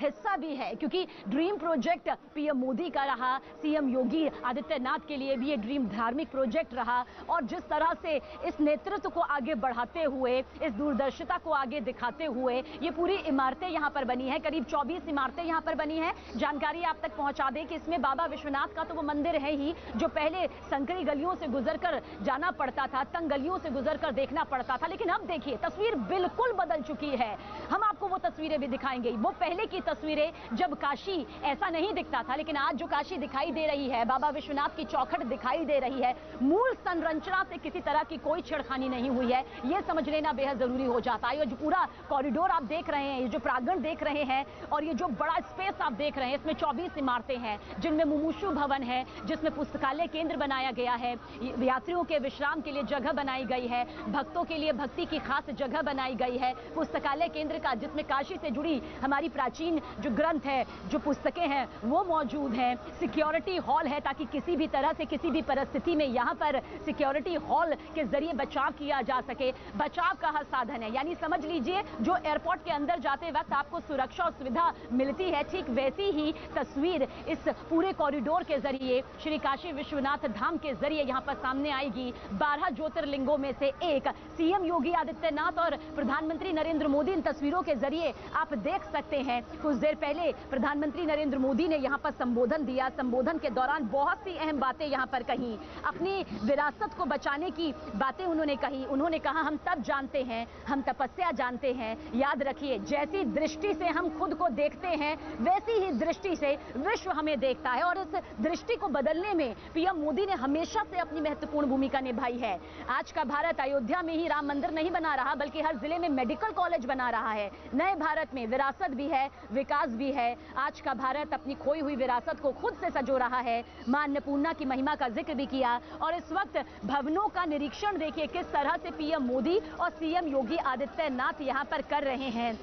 हिस्सा भी है, क्योंकि ड्रीम प्रोजेक्ट पीएम मोदी का रहा, सीएम योगी आदित्यनाथ के लिए भी ये ड्रीम धार्मिक प्रोजेक्ट रहा। और जिस तरह से इस नेतृत्व को आगे बढ़ाते हुए, इस दूरदर्शिता को आगे दिखाते हुए ये पूरी इमारतें यहाँ पर बनी है, करीब 24 इमारतें यहाँ पर बनी है। जानकारी आप तक पहुंचा दें कि इसमें बाबा विश्वनाथ का तो वो मंदिर है ही, जो पहले संकरी गलियों से गुजरकर जाना पड़ता था, तंग गलियों से गुजरकर देखना पड़ता था, लेकिन अब देखिए तस्वीर बिल्कुल बदल चुकी है। हम आपको वो तस्वीरें भी दिखाएंगे, वो पहले की तस्वीरें जब काशी ऐसा नहीं दिखता था, लेकिन आज जो काशी दिखाई दे रही है, बाबा विश्वनाथ की चौखट दिखाई दे रही है, मूल संरचना से किसी तरह की कोई छेड़खानी नहीं हुई है, ये समझ लेना बेहद जरूरी हो जाता है। और जो पूरा कॉरिडोर आप देख रहे हैं, ये जो प्रांगण देख रहे हैं और ये जो बड़ा स्पेस आप देख रहे हैं, इसमें 24 इमारतें हैं, जिनमें मुमुक्षु भवन है, जिसमें पुस्तकालय केंद्र बनाया गया है, यात्रियों के विश्राम के लिए जगह बनाई गई है, भक्तों के लिए भक्ति की खास जगह बनाई गई है, पुस्तकालय केंद्र का जिसमें काशी से जुड़ी हमारी प्राचीन जो ग्रंथ है, जो पुस्तकें हैं वो मौजूद हैं, सिक्योरिटी हॉल है ताकि किसी भी तरह से किसी भी परिस्थिति में यहाँ पर सिक्योरिटी हॉल के जरिए बचाव किया जा सके। बचाव का साधन है, यानी समझ लीजिए जो एयरपोर्ट के अंदर जाते वक्त आपको सुरक्षा और सुविधा मिलती है, ठीक वैसी ही तस्वीर इस पूरे कॉरिडोर के जरिए श्री काशी विश्वनाथ धाम के जरिए यहाँ पर सामने आएगी। 12 ज्योतिर्लिंगों में से एक सीएम योगी आदित्यनाथ और प्रधानमंत्री नरेंद्र मोदी इन तस्वीरों के जरिए आप देख सकते हैं। कुछ देर पहले प्रधानमंत्री नरेंद्र मोदी ने यहाँ पर संबोधन दिया। संबोधन के दौरान बहुत सी अहम बातें यहाँ पर कही, अपनी विरासत को बचाने की बातें उन्होंने कही। उन्होंने कहा हम तब जानते हैं, हम तपस्या जानते हैं। याद रखिए, जैसी दृष्टि से हम खुद को देखते हैं वैसी ही दृष्टि से विश्व हमें देखता है, और इस दृष्टि को बदलने में पीएम मोदी ने हमेशा से अपनी महत्वपूर्ण भूमिका निभाई है। आज का भारत अयोध्या में ही राम मंदिर नहीं बना रहा, बल्कि हर जिले में मेडिकल कॉलेज बना रहा है। नए भारत में विरासत भी है, विकास भी है। आज का भारत अपनी खोई हुई विरासत को खुद से संजो रहा है। मां अन्नपूर्णा की महिमा का जिक्र भी किया, और इस वक्त भवनों का निरीक्षण देखिए किस तरह से पीएम मोदी और सीएम योगी आदित्यनाथ यहां पर कर रहे हैं।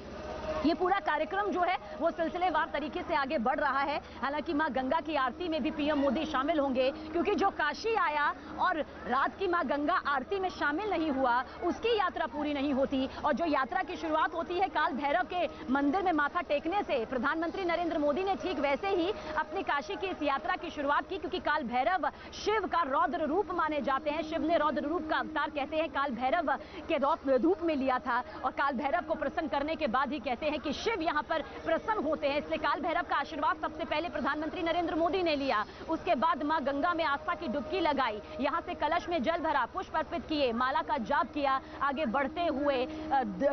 ये पूरा कार्यक्रम जो है वो सिलसिलेवार तरीके से आगे बढ़ रहा है। हालांकि मां गंगा की आरती में भी पीएम मोदी शामिल होंगे, क्योंकि जो काशी आया और रात की मां गंगा आरती में शामिल नहीं हुआ, उसकी यात्रा पूरी नहीं होती। और जो यात्रा की शुरुआत होती है काल भैरव के मंदिर में माथा टेकने से, प्रधानमंत्री नरेंद्र मोदी ने ठीक वैसे ही अपनी काशी की इस यात्रा की शुरुआत की, क्योंकि काल भैरव शिव का रौद्र रूप माने जाते हैं। शिव ने रौद्र रूप का अवतार कहते हैं काल भैरव के रूप में लिया था, और काल भैरव को प्रसन्न करने के बाद ही कहते हैं कि शिव यहां पर प्रसन्न होते हैं। इसलिए काल भैरव का आशीर्वाद सबसे पहले प्रधानमंत्री नरेंद्र मोदी ने लिया। उसके बाद मां गंगा में आस्था की डुबकी लगाई, यहां से कलश में जल भरा, पुष्प अर्पित किए, माला का जाप किया। आगे बढ़ते हुए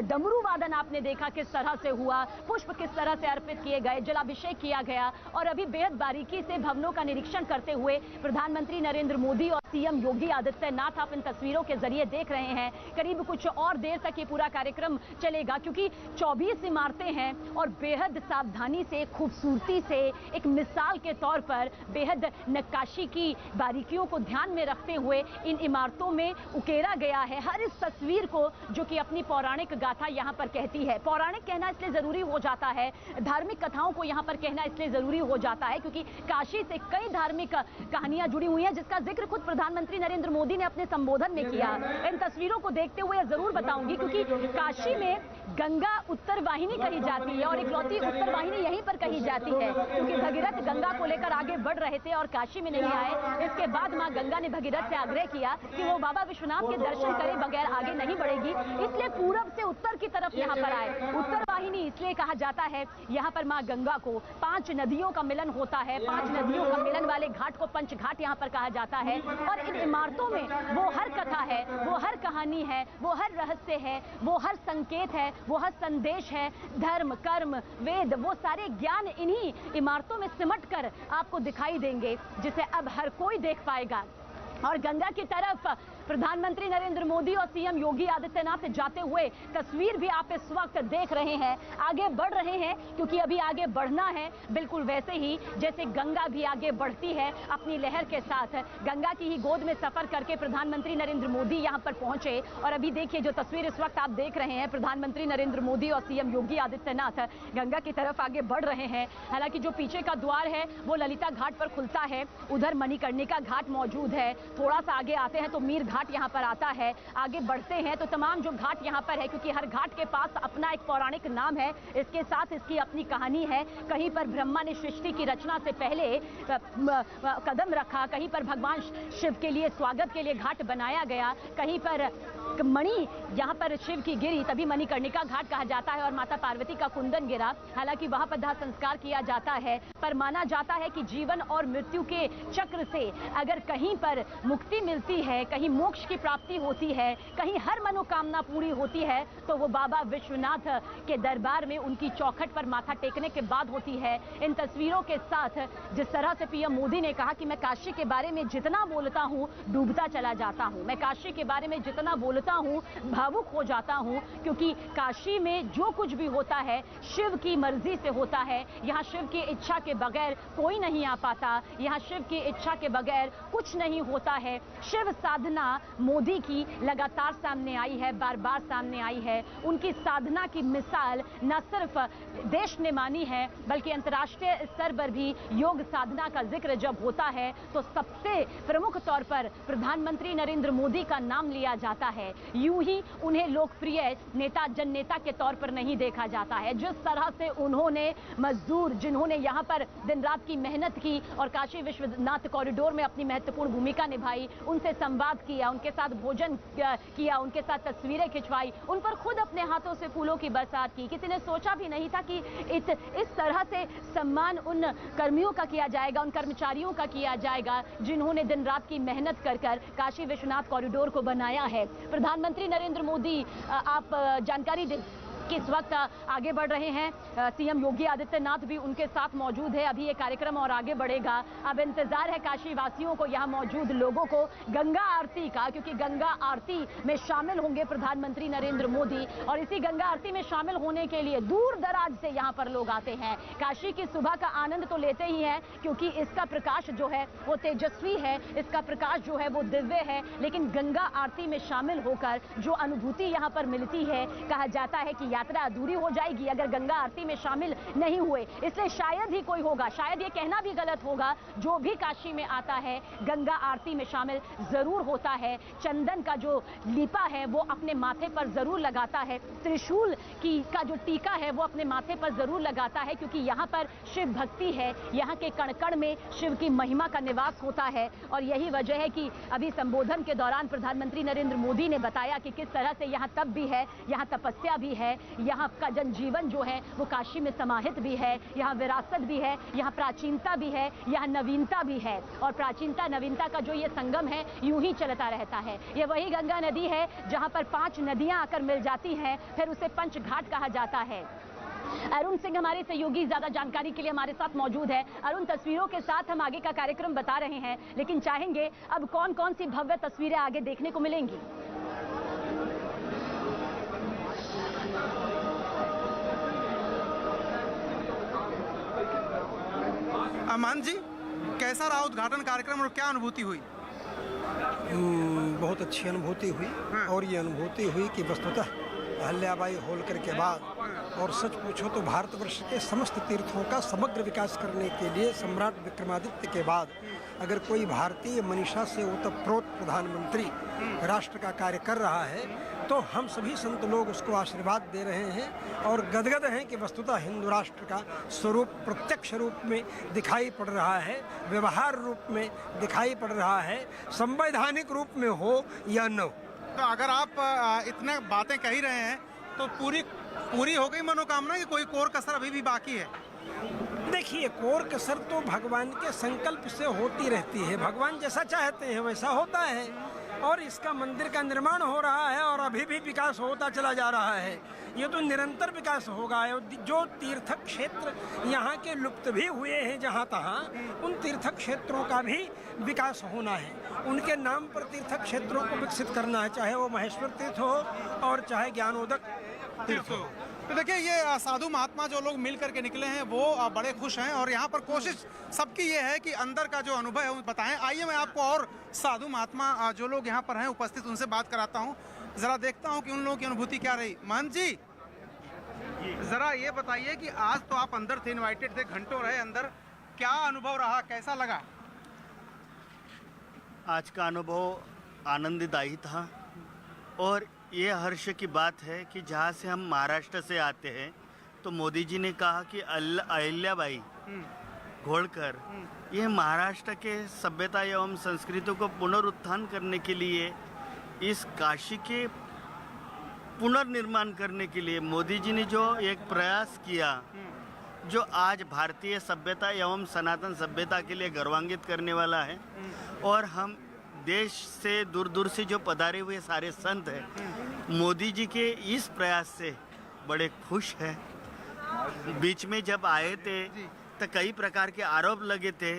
डमरू वादन आपने देखा किस तरह से हुआ, पुष्प किस तरह से अर्पित किए गए, जलाभिषेक किया गया। और अभी बेहद बारीकी से भवनों का निरीक्षण करते हुए प्रधानमंत्री नरेंद्र मोदी और सीएम योगी आदित्यनाथ आप इन तस्वीरों के जरिए देख रहे हैं। करीब कुछ और देर तक ये पूरा कार्यक्रम चलेगा, क्योंकि 24 इमारतें हैं और बेहद सावधानी से, खूबसूरती से, एक मिसाल के तौर पर बेहद नक्काशी की बारीकियों को ध्यान में रखते हुए इन इमारतों में उकेरा गया है हर इस तस्वीर को, जो कि अपनी पौराणिक गाथा यहाँ पर कहती है। पौराणिक कहना इसलिए जरूरी हो जाता है, धार्मिक कथाओं को यहाँ पर कहना इसलिए जरूरी हो जाता है, क्योंकि काशी से कई धार्मिक कहानियां जुड़ी हुई हैं, जिसका जिक्र खुद प्रधानमंत्री नरेंद्र मोदी ने अपने संबोधन में किया। इन तस्वीरों को देखते हुए जरूर बताऊंगी, क्योंकि काशी में गंगा उत्तर वाहिनी कही जाती है और इकलौती उत्तर वाहिनी यहीं पर कही जाती है, क्योंकि भगीरथ गंगा को लेकर आगे बढ़ रहे थे और काशी में नहीं आए। इसके बाद मां गंगा ने भगीरथ से आग्रह किया कि वो बाबा विश्वनाथ के दर्शन करे बगैर आगे नहीं बढ़ेगी, इसलिए पूरब से उत्तर की तरफ यहाँ पर आए। उत्तर वाहिनी इसलिए कहा जाता है, यहाँ पर मां गंगा को 5 नदियों का मिलन होता है, 5 नदियों का मिलन वाले घाट को पंचघाट यहाँ पर कहा जाता है। और इन इमारतों में वो हर कथा है, वो हर कहानी है, वो हर रहस्य है, वो हर संकेत है, वो हर संदेश है। धर्म, कर्म, वेद, वो सारे ज्ञान इन्हीं इमारतों में सिमट कर आपको दिखाई देंगे, जिसे अब हर कोई देख पाएगा। और गंगा की तरफ प्रधानमंत्री नरेंद्र मोदी और सीएम योगी आदित्यनाथ जाते हुए तस्वीर भी आप इस वक्त देख रहे हैं। आगे बढ़ रहे हैं, क्योंकि अभी आगे बढ़ना है, बिल्कुल वैसे ही जैसे गंगा भी आगे बढ़ती है अपनी लहर के साथ। गंगा की ही गोद में सफर करके प्रधानमंत्री नरेंद्र मोदी यहां पर पहुंचे, और अभी देखिए जो तस्वीर इस वक्त आप देख रहे हैं, प्रधानमंत्री नरेंद्र मोदी और सीएम योगी आदित्यनाथ गंगा की तरफ आगे बढ़ रहे हैं। हालांकि जो पीछे का द्वार है वो ललिता घाट पर खुलता है, उधर मणिकर्णिका घाट मौजूद है। थोड़ा सा आगे आते हैं तो मीर घाट घाट यहाँ पर आता है। आगे बढ़ते हैं तो तमाम जो घाट यहाँ पर है, क्योंकि हर घाट के पास अपना एक पौराणिक नाम है, इसके साथ इसकी अपनी कहानी है। कहीं पर ब्रह्मा ने सृष्टि की रचना से पहले कदम रखा, कहीं पर भगवान शिव के लिए स्वागत के लिए घाट बनाया गया, कहीं पर मणि यहाँ पर शिव की गिरी, तभी मणिकर्णिका घाट कहा जाता है, और माता पार्वती का कुंदन गिरा। हालांकि वहां पर दाह संस्कार किया जाता है, पर माना जाता है कि जीवन और मृत्यु के चक्र से अगर कहीं पर मुक्ति मिलती है, कहीं मोक्ष की प्राप्ति होती है, कहीं हर मनोकामना पूरी होती है, तो वो बाबा विश्वनाथ के दरबार में उनकी चौखट पर माथा टेकने के बाद होती है। इन तस्वीरों के साथ जिस तरह से पीएम मोदी ने कहा कि मैं काशी के बारे में जितना बोलता हूं डूबता चला जाता हूं, मैं काशी के बारे में जितना बोलता हूं भावुक हो जाता हूं, क्योंकि काशी में जो कुछ भी होता है शिव की मर्जी से होता है। यहां शिव की इच्छा के बगैर कोई नहीं आ पाता, यहां शिव की इच्छा के बगैर कुछ नहीं होता है। शिव साधना मोदी की लगातार सामने आई है, बार बार सामने आई है। उनकी साधना की मिसाल न सिर्फ देश ने मानी है, बल्कि अंतर्राष्ट्रीय स्तर पर भी योग साधना का जिक्र जब होता है तो सबसे प्रमुख तौर पर प्रधानमंत्री नरेंद्र मोदी का नाम लिया जाता है। यूं ही उन्हें लोकप्रिय नेता जननेता के तौर पर नहीं देखा जाता है। जिस तरह से उन्होंने मजदूर जिन्होंने यहाँ पर दिन रात की मेहनत की और काशी विश्वनाथ कॉरिडोर में अपनी महत्वपूर्ण भूमिका निभाई, उनसे संवाद किया, उनके साथ भोजन किया, उनके साथ तस्वीरें खिंचवाई, उन पर खुद अपने हाथों से फूलों की बरसात की। किसी ने सोचा भी नहीं था कि इस तरह से सम्मान उन कर्मियों का किया जाएगा, उन कर्मचारियों का किया जाएगा जिन्होंने दिन रात की मेहनत कर काशी विश्वनाथ कॉरिडोर को बनाया है। प्रधानमंत्री नरेंद्र मोदी, आप जानकारी दें कि इस वक्त आगे बढ़ रहे हैं। सीएम योगी आदित्यनाथ भी उनके साथ मौजूद है। अभी ये कार्यक्रम और आगे बढ़ेगा। अब इंतजार है काशी वासियों को, यहाँ मौजूद लोगों को गंगा आरती का, क्योंकि गंगा आरती में शामिल होंगे प्रधानमंत्री नरेंद्र मोदी, और इसी गंगा आरती में शामिल होने के लिए दूर दराज से यहाँ पर लोग आते हैं। काशी की सुबह का आनंद तो लेते ही हैं, क्योंकि इसका प्रकाश जो है वो तेजस्वी है, इसका प्रकाश जो है वो दिव्य है, लेकिन गंगा आरती में शामिल होकर जो अनुभूति यहाँ पर मिलती है, कहा जाता है कि यात्रा अधूरी हो जाएगी अगर गंगा आरती में शामिल नहीं हुए। इसलिए शायद ही कोई होगा, शायद ये कहना भी गलत होगा, जो भी काशी में आता है गंगा आरती में शामिल जरूर होता है। चंदन का जो लीपा है वो अपने माथे पर जरूर लगाता है, त्रिशूल का जो टीका है वो अपने माथे पर जरूर लगाता है, क्योंकि यहाँ पर शिव भक्ति है, यहाँ के कण कण में शिव की महिमा का निवास होता है। और यही वजह है कि अभी संबोधन के दौरान प्रधानमंत्री नरेंद्र मोदी ने बताया कि किस तरह से यहाँ तप भी है, यहाँ तपस्या भी है, यहाँ का जनजीवन जो है वो काशी में समाहित भी है, यहाँ विरासत भी है, यहाँ प्राचीनता भी है, यहाँ नवीनता भी है, और प्राचीनता नवीनता का जो ये संगम है यूं ही चलता रहता है। ये वही गंगा नदी है जहाँ पर 5 नदियाँ आकर मिल जाती हैं, फिर उसे पंच घाट कहा जाता है। अरुण सिंह हमारे सहयोगी ज्यादा जानकारी के लिए हमारे साथ मौजूद है। अरुण, तस्वीरों के साथ हम आगे का कार्यक्रम बता रहे हैं, लेकिन चाहेंगे अब कौन कौन सी भव्य तस्वीरें आगे देखने को मिलेंगी? अमान जी, कैसा रहा उद्घाटन कार्यक्रम और क्या अनुभूति हुई? बहुत अच्छी अनुभूति हुई। और ये अनुभूति हुई कि वस्तुतः अहल्याबाई होलकर के बाद, और सच पूछो तो भारतवर्ष के समस्त तीर्थों का समग्र विकास करने के लिए सम्राट विक्रमादित्य के बाद अगर कोई भारतीय मनीषा से ओतप्रोत प्रधानमंत्री राष्ट्र का कार्य कर रहा है तो हम सभी संत लोग उसको आशीर्वाद दे रहे हैं और गदगद हैं कि वस्तुतः हिंदू राष्ट्र का स्वरूप प्रत्यक्ष रूप में दिखाई पड़ रहा है, व्यवहार रूप में दिखाई पड़ रहा है, संवैधानिक रूप में हो या न हो। तो अगर आप इतने बातें कह ही रहे हैं तो पूरी हो गई मनोकामना कि कोई कोर कसर अभी भी बाकी है? देखिए, कोर कसर तो भगवान के संकल्प से होती रहती है। भगवान जैसा चाहते हैं वैसा होता है, और इसका मंदिर का निर्माण हो रहा है और अभी भी विकास होता चला जा रहा है। ये तो निरंतर विकास होगा। जो तीर्थ क्षेत्र यहाँ के लुप्त भी हुए हैं जहाँ तहाँ, उन तीर्थ क्षेत्रों का भी विकास होना है। उनके नाम पर तीर्थ क्षेत्रों को विकसित करना है, चाहे वो महेश्वर तीर्थ हो और चाहे ज्ञानोदक तीर्थ हो। तो देखिए, ये साधु महात्मा जो लोग मिल करके निकले हैं वो बड़े खुश हैं, और यहाँ पर कोशिश सबकी ये है कि अंदर का जो अनुभव है वो बताएं। आइए मैं आपको और साधु महात्मा जो लोग यहाँ पर हैं उपस्थित, उनसे बात कराता हूँ, जरा देखता हूँ कि उन लोगों की अनुभूति क्या रही। महंत जी, जरा ये बताइए कि आज तो आप अंदर थे, इन्वाइटेड थे, घंटों रहे अंदर, क्या अनुभव रहा, कैसा लगा? आज का अनुभव आनंददायी था। और ये हर्ष की बात है कि जहाँ से हम महाराष्ट्र से आते हैं तो मोदी जी ने कहा कि अहिल्याबाई होलकर ये महाराष्ट्र के सभ्यता एवं संस्कृति को पुनरुत्थान करने के लिए, इस काशी के पुनर्निर्माण करने के लिए मोदी जी ने जो एक प्रयास किया, जो आज भारतीय सभ्यता एवं सनातन सभ्यता के लिए गर्वान्वित करने वाला है। और हम देश से दूर दूर से जो पधारे हुए सारे संत हैं, मोदी जी के इस प्रयास से बड़े खुश हैं। बीच में जब आए थे तो कई प्रकार के आरोप लगे थे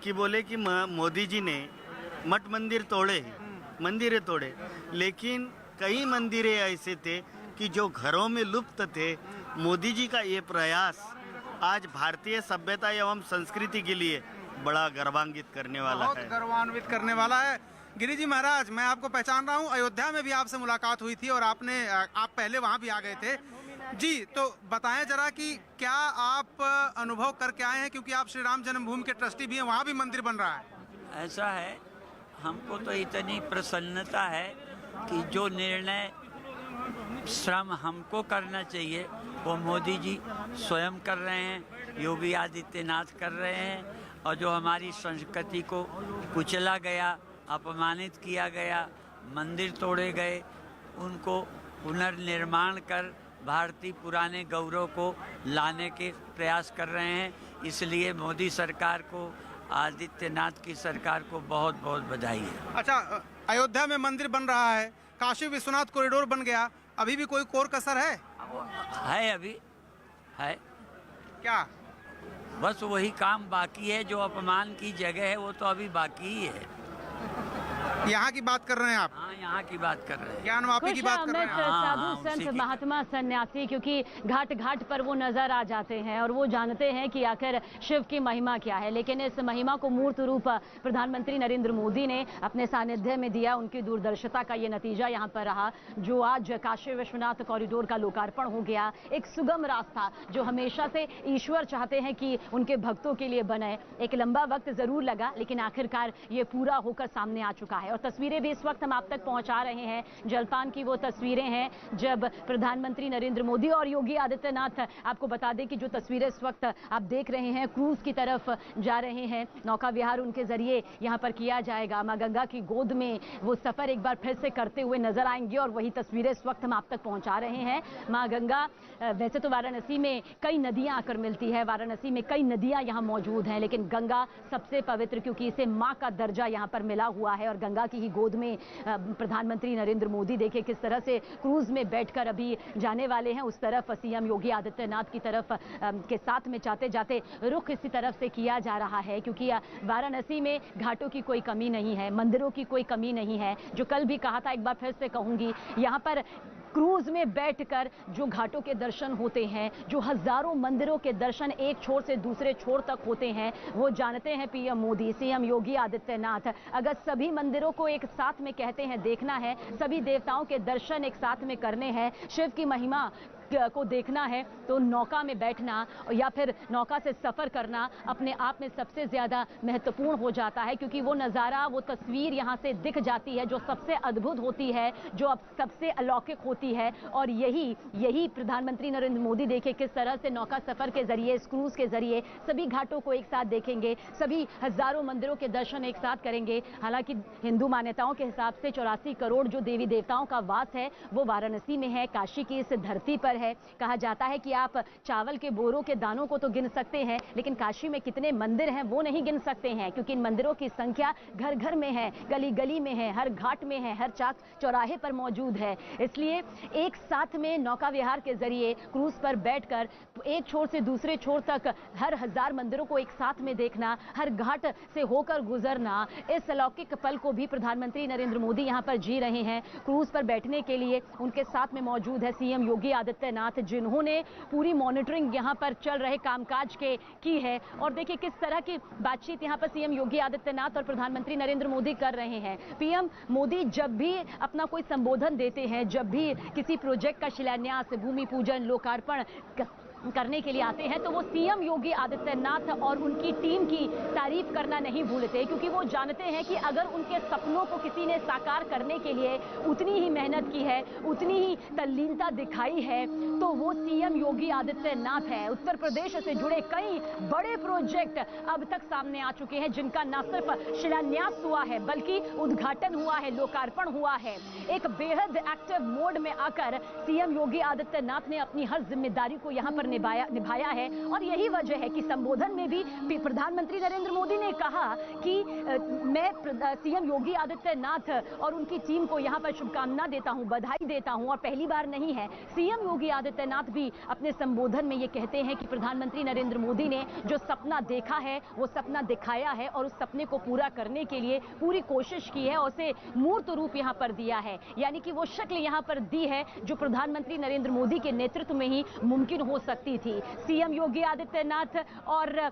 कि बोले कि मोदी जी ने मठ मंदिर तोड़े, मंदिरें तोड़े, लेकिन कई मंदिरें ऐसे थे कि जो घरों में लुप्त थे। मोदी जी का ये प्रयास आज भारतीय सभ्यता एवं संस्कृति के लिए बड़ा गर्वान्वित करने वाला है, बहुत गर्वान्वित करने वाला है। गिरी जी महाराज, मैं आपको पहचान रहा हूँ, अयोध्या में भी आपसे मुलाकात हुई थी और आप पहले वहाँ भी आ गए थे जी। तो बताएं जरा कि क्या आप अनुभव करके आए हैं, क्योंकि आप श्री राम जन्मभूमि के ट्रस्टी भी हैं, वहाँ भी मंदिर बन रहा है। ऐसा है, हमको तो इतनी प्रसन्नता है कि जो निर्णय श्रम हमको करना चाहिए वो मोदी जी स्वयं कर रहे हैं, योगी आदित्यनाथ कर रहे हैं। और जो हमारी संस्कृति को कुचला गया, अपमानित किया गया, मंदिर तोड़े गए, उनको पुनर्निर्माण कर भारतीय पुराने गौरव को लाने के प्रयास कर रहे हैं। इसलिए मोदी सरकार को, आदित्यनाथ की सरकार को बहुत बहुत बधाई है। अच्छा, अयोध्या में मंदिर बन रहा है, काशी विश्वनाथ कॉरिडोर बन गया, अभी भी कोई कोर कसर है? अभी है क्या? बस वही काम बाकी है, जो अपमान की जगह है वो तो अभी बाकी ही है। यहाँ की बात कर रहे हैं आप? हाँ, यहाँ की बात कर रहे हैं, ज्ञानवापी की बात कर रहे हैं। साधु संत महात्मा सन्यासी, क्योंकि घाट घाट पर वो नजर आ जाते हैं और वो जानते हैं कि आखिर शिव की महिमा क्या है। लेकिन इस महिमा को मूर्त रूप प्रधानमंत्री नरेंद्र मोदी ने अपने सानिध्य में दिया। उनकी दूरदर्शिता का ये नतीजा यहाँ पर रहा, जो आज काशी विश्वनाथ कॉरिडोर का लोकार्पण हो गया। एक सुगम रास्ता जो हमेशा से ईश्वर चाहते हैं कि उनके भक्तों के लिए बने। एक लंबा वक्त जरूर लगा, लेकिन आखिरकार ये पूरा होकर सामने आ चुका है। और तस्वीरें भी इस वक्त हम आप तक पहुंचा रहे हैं। जलपान की वो तस्वीरें हैं जब प्रधानमंत्री नरेंद्र मोदी और योगी आदित्यनाथ, आपको बता दें कि जो तस्वीरें इस वक्त आप देख रहे हैं, क्रूज की तरफ जा रहे हैं। नौका विहार उनके जरिए यहां पर किया जाएगा। मां गंगा की गोद में वो सफर एक बार फिर से करते हुए नजर आएंगे और वही तस्वीरें इस वक्त हम आप तक पहुंचा रहे हैं। मां गंगा, वैसे तो वाराणसी में कई नदियां आकर मिलती है, वाराणसी में कई नदियां यहां मौजूद हैं, लेकिन गंगा सबसे पवित्र, क्योंकि इसे मां का दर्जा यहां पर मिला हुआ है। और गंगा की ही गोद में प्रधानमंत्री नरेंद्र मोदी देखिए किस तरह से क्रूज में बैठकर अभी जाने वाले हैं। उस तरफ सीएम योगी आदित्यनाथ की तरफ के साथ में जाते जाते रुख इसी तरफ से किया जा रहा है, क्योंकि वाराणसी में घाटों की कोई कमी नहीं है, मंदिरों की कोई कमी नहीं है। जो कल भी कहा था, एक बार फिर से कहूंगी, यहाँ पर क्रूज में बैठकर जो घाटों के दर्शन होते हैं, जो हजारों मंदिरों के दर्शन एक छोर से दूसरे छोर तक होते हैं, वो जानते हैं पीएम मोदी, सीएम योगी आदित्यनाथ। अगर सभी मंदिरों को एक साथ में कहते हैं देखना है, सभी देवताओं के दर्शन एक साथ में करने हैं, शिव की महिमा को देखना है, तो नौका में बैठना या फिर नौका से सफर करना अपने आप में सबसे ज्यादा महत्वपूर्ण हो जाता है, क्योंकि वो नज़ारा, वो तस्वीर यहाँ से दिख जाती है जो सबसे अद्भुत होती है, जो अब सबसे अलौकिक होती है। और यही प्रधानमंत्री नरेंद्र मोदी देखे किस तरह से नौका सफर के जरिए, इस क्रूज के जरिए सभी घाटों को एक साथ देखेंगे, सभी हजारों मंदिरों के दर्शन एक साथ करेंगे। हालांकि हिंदू मान्यताओं के हिसाब से 84 करोड़ जो देवी देवताओं का वास है वो वाराणसी में है, काशी की इस धरती पर है। कहा जाता है कि आप चावल के बोरों के दानों को तो गिन सकते हैं, लेकिन काशी में कितने मंदिर हैं वो नहीं गिन सकते हैं, क्योंकि इन मंदिरों की संख्या घर घर में है, गली गली में है, हर घाट में है, हर चाक चौराहे पर मौजूद है। इसलिए एक साथ में नौका विहार के जरिए क्रूज पर बैठकर एक छोर से दूसरे छोर तक हर हजार मंदिरों को एक साथ में देखना, हर घाट से होकर गुजरना, इस अलौकिक पल को भी प्रधानमंत्री नरेंद्र मोदी यहाँ पर जी रहे हैं। क्रूज पर बैठने के लिए उनके साथ में मौजूद है सीएम योगी आदित्यनाथ, जिन्होंने पूरी मॉनिटरिंग यहाँ पर चल रहे कामकाज की है। और देखिए किस तरह की बातचीत यहाँ पर सीएम योगी आदित्यनाथ और प्रधानमंत्री नरेंद्र मोदी कर रहे हैं। पीएम मोदी जब भी अपना कोई संबोधन देते हैं, जब भी किसी प्रोजेक्ट का शिलान्यास, भूमि पूजन, लोकार्पण करने के लिए आते हैं तो वो सीएम योगी आदित्यनाथ और उनकी टीम की तारीफ करना नहीं भूलते, क्योंकि वो जानते हैं कि अगर उनके सपनों को किसी ने साकार करने के लिए उतनी ही मेहनत की है, उतनी ही तल्लीनता दिखाई है, तो वो सीएम योगी आदित्यनाथ है। उत्तर प्रदेश से जुड़े कई बड़े प्रोजेक्ट अब तक सामने आ चुके हैं, जिनका न सिर्फ शिलान्यास हुआ है बल्कि उद्घाटन हुआ है, लोकार्पण हुआ है। एक बेहद एक्टिव मोड में आकर सीएम योगी आदित्यनाथ ने अपनी हर जिम्मेदारी को यहां पर निभाया है। और यही वजह है कि संबोधन में भी प्रधानमंत्री नरेंद्र मोदी ने कहा कि मैं सीएम योगी आदित्यनाथ और उनकी टीम को यहां पर शुभकामना देता हूं, बधाई देता हूं। और पहली बार नहीं है, सीएम योगी आदित्यनाथ भी अपने संबोधन में ये कहते हैं कि प्रधानमंत्री नरेंद्र मोदी ने जो सपना देखा है वो सपना दिखाया है और उस सपने को पूरा करने के लिए पूरी कोशिश की है और उसे मूर्त रूप यहां पर दिया है, यानी कि वो शक्ल यहां पर दी है जो प्रधानमंत्री नरेंद्र मोदी के नेतृत्व में ही मुमकिन हो सकती थी। सीएम योगी आदित्यनाथ और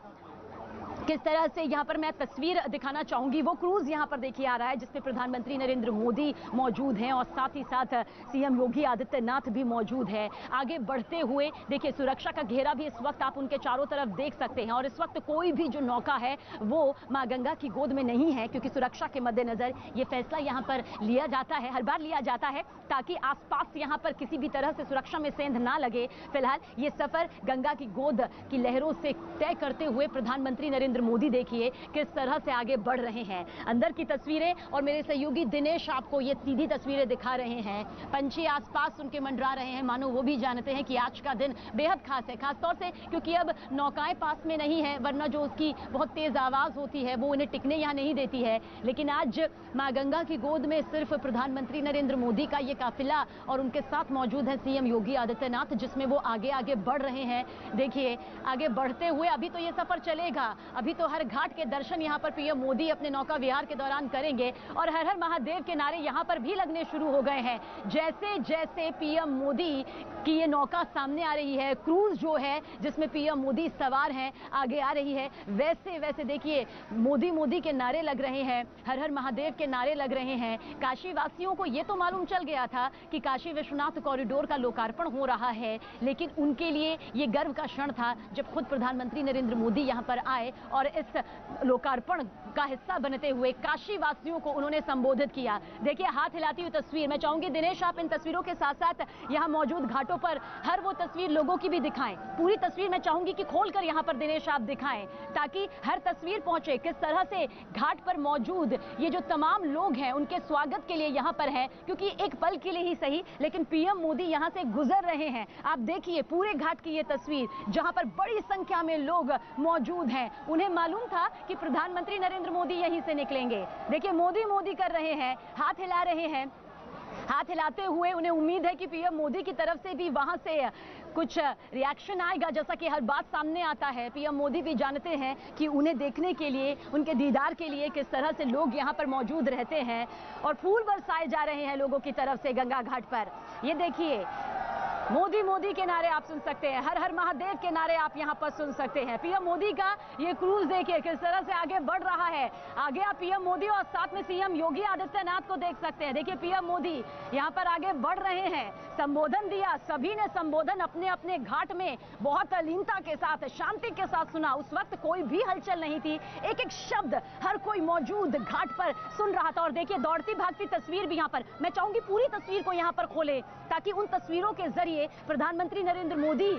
किस तरह से यहाँ पर मैं तस्वीर दिखाना चाहूंगी, वो क्रूज यहाँ पर देखिए आ रहा है जिसमें प्रधानमंत्री नरेंद्र मोदी मौजूद हैं और साथ ही साथ सीएम योगी आदित्यनाथ भी मौजूद है। आगे बढ़ते हुए देखिए सुरक्षा का घेरा भी इस वक्त आप उनके चारों तरफ देख सकते हैं और इस वक्त कोई भी जो नौका है वो मां गंगा की गोद में नहीं है, क्योंकि सुरक्षा के मद्देनजर ये फैसला यहाँ पर लिया जाता है, हर बार लिया जाता है ताकि आसपास यहाँ पर किसी भी तरह से सुरक्षा में सेंध ना लगे। फिलहाल ये सफर गंगा की गोद की लहरों से तय करते हुए प्रधानमंत्री नरेंद्र मोदी देखिए किस तरह से आगे बढ़ रहे हैं। अंदर की तस्वीरें और मेरे सहयोगी दिनेश आपको ये सीधी तस्वीरें दिखा रहे हैं। पंछी आसपास उनके मंडरा रहे हैं, मानो वो भी जानते हैं कि आज का दिन बेहद खास है, खासतौर से क्योंकि अब नौकाएं पास में नहीं है, वरना जो उसकी बहुत तेज आवाज होती है वो उन्हें टिकने यहाँ नहीं देती है। लेकिन आज मां गंगा की गोद में सिर्फ प्रधानमंत्री नरेंद्र मोदी का ये काफिला और उनके साथ मौजूद है सीएम योगी आदित्यनाथ, जिसमें वो आगे आगे बढ़ रहे हैं। देखिए आगे बढ़ते हुए अभी तो ये सफर चलेगा, अभी तो हर घाट के दर्शन यहाँ पर पीएम मोदी अपने नौका विहार के दौरान करेंगे और हर हर महादेव के नारे यहाँ पर भी लगने शुरू हो गए हैं। जैसे जैसे पीएम मोदी की ये नौका सामने आ रही है, क्रूज जो है जिसमें पीएम मोदी सवार हैं आगे आ रही है, वैसे वैसे देखिए मोदी मोदी के नारे लग रहे हैं, हर हर महादेव के नारे लग रहे हैं। काशी वासियों को ये तो मालूम चल गया था कि काशी विश्वनाथ कॉरिडोर का लोकार्पण हो रहा है, लेकिन उनके लिए ये गर्व का क्षण था जब खुद प्रधानमंत्री नरेंद्र मोदी यहाँ पर आए और इस लोकार्पण का हिस्सा बनते हुए काशी वासियों को उन्होंने संबोधित किया। देखिए हाथ हिलाती हुई तस्वीर, मैं चाहूंगी दिनेश आप इन तस्वीरों के साथ साथ यहाँ मौजूद घाटों पर हर वो तस्वीर लोगों की भी दिखाएं। पूरी तस्वीर मैं चाहूंगी कि खोलकर यहाँ पर दिनेश आप दिखाएं ताकि हर तस्वीर पहुंचे किस तरह से घाट पर मौजूद ये जो तमाम लोग हैं उनके स्वागत के लिए यहाँ पर है, क्योंकि एक पल के लिए ही सही लेकिन पीएम मोदी यहाँ से गुजर रहे हैं। आप देखिए पूरे घाट की ये तस्वीर जहाँ पर बड़ी संख्या में लोग मौजूद हैं। उन्हें मालूम था कि प्रधानमंत्री नरेंद्र मोदी यहीं से निकलेंगे। देखिए मोदी मोदी कर रहे हैं, हाथ हिला रहे हैं, हाथ हिलाते हुए उन्हें उम्मीद है कि पीएम मोदी की तरफ से भी वहां से कुछ रिएक्शन आएगा, जैसा कि हर बात सामने आता है। पीएम मोदी भी जानते हैं कि उन्हें देखने के लिए, उनके दीदार के लिए किस तरह से लोग यहां पर मौजूद रहते हैं और फूल बरसाए जा रहे हैं लोगों की तरफ से गंगा घाट पर। ये देखिए मोदी मोदी के नारे आप सुन सकते हैं, हर हर महादेव के नारे आप यहाँ पर सुन सकते हैं। पीएम मोदी का ये क्रूज देखिए किस तरह से आगे बढ़ रहा है। आगे आप पीएम मोदी और साथ में सीएम योगी आदित्यनाथ को देख सकते हैं। देखिए पीएम मोदी यहाँ पर आगे बढ़ रहे हैं, संबोधन दिया, सभी ने संबोधन अपने अपने घाट में बहुत अलीनता के साथ, शांति के साथ सुना। उस वक्त कोई भी हलचल नहीं थी, एक एक शब्द हर कोई मौजूद घाट पर सुन रहा था। और देखिए दौड़ती भागती तस्वीर भी यहाँ पर, मैं चाहूंगी पूरी तस्वीर को यहाँ पर खोले ताकि उन तस्वीरों के जरिए प्रधानमंत्री नरेंद्र मोदी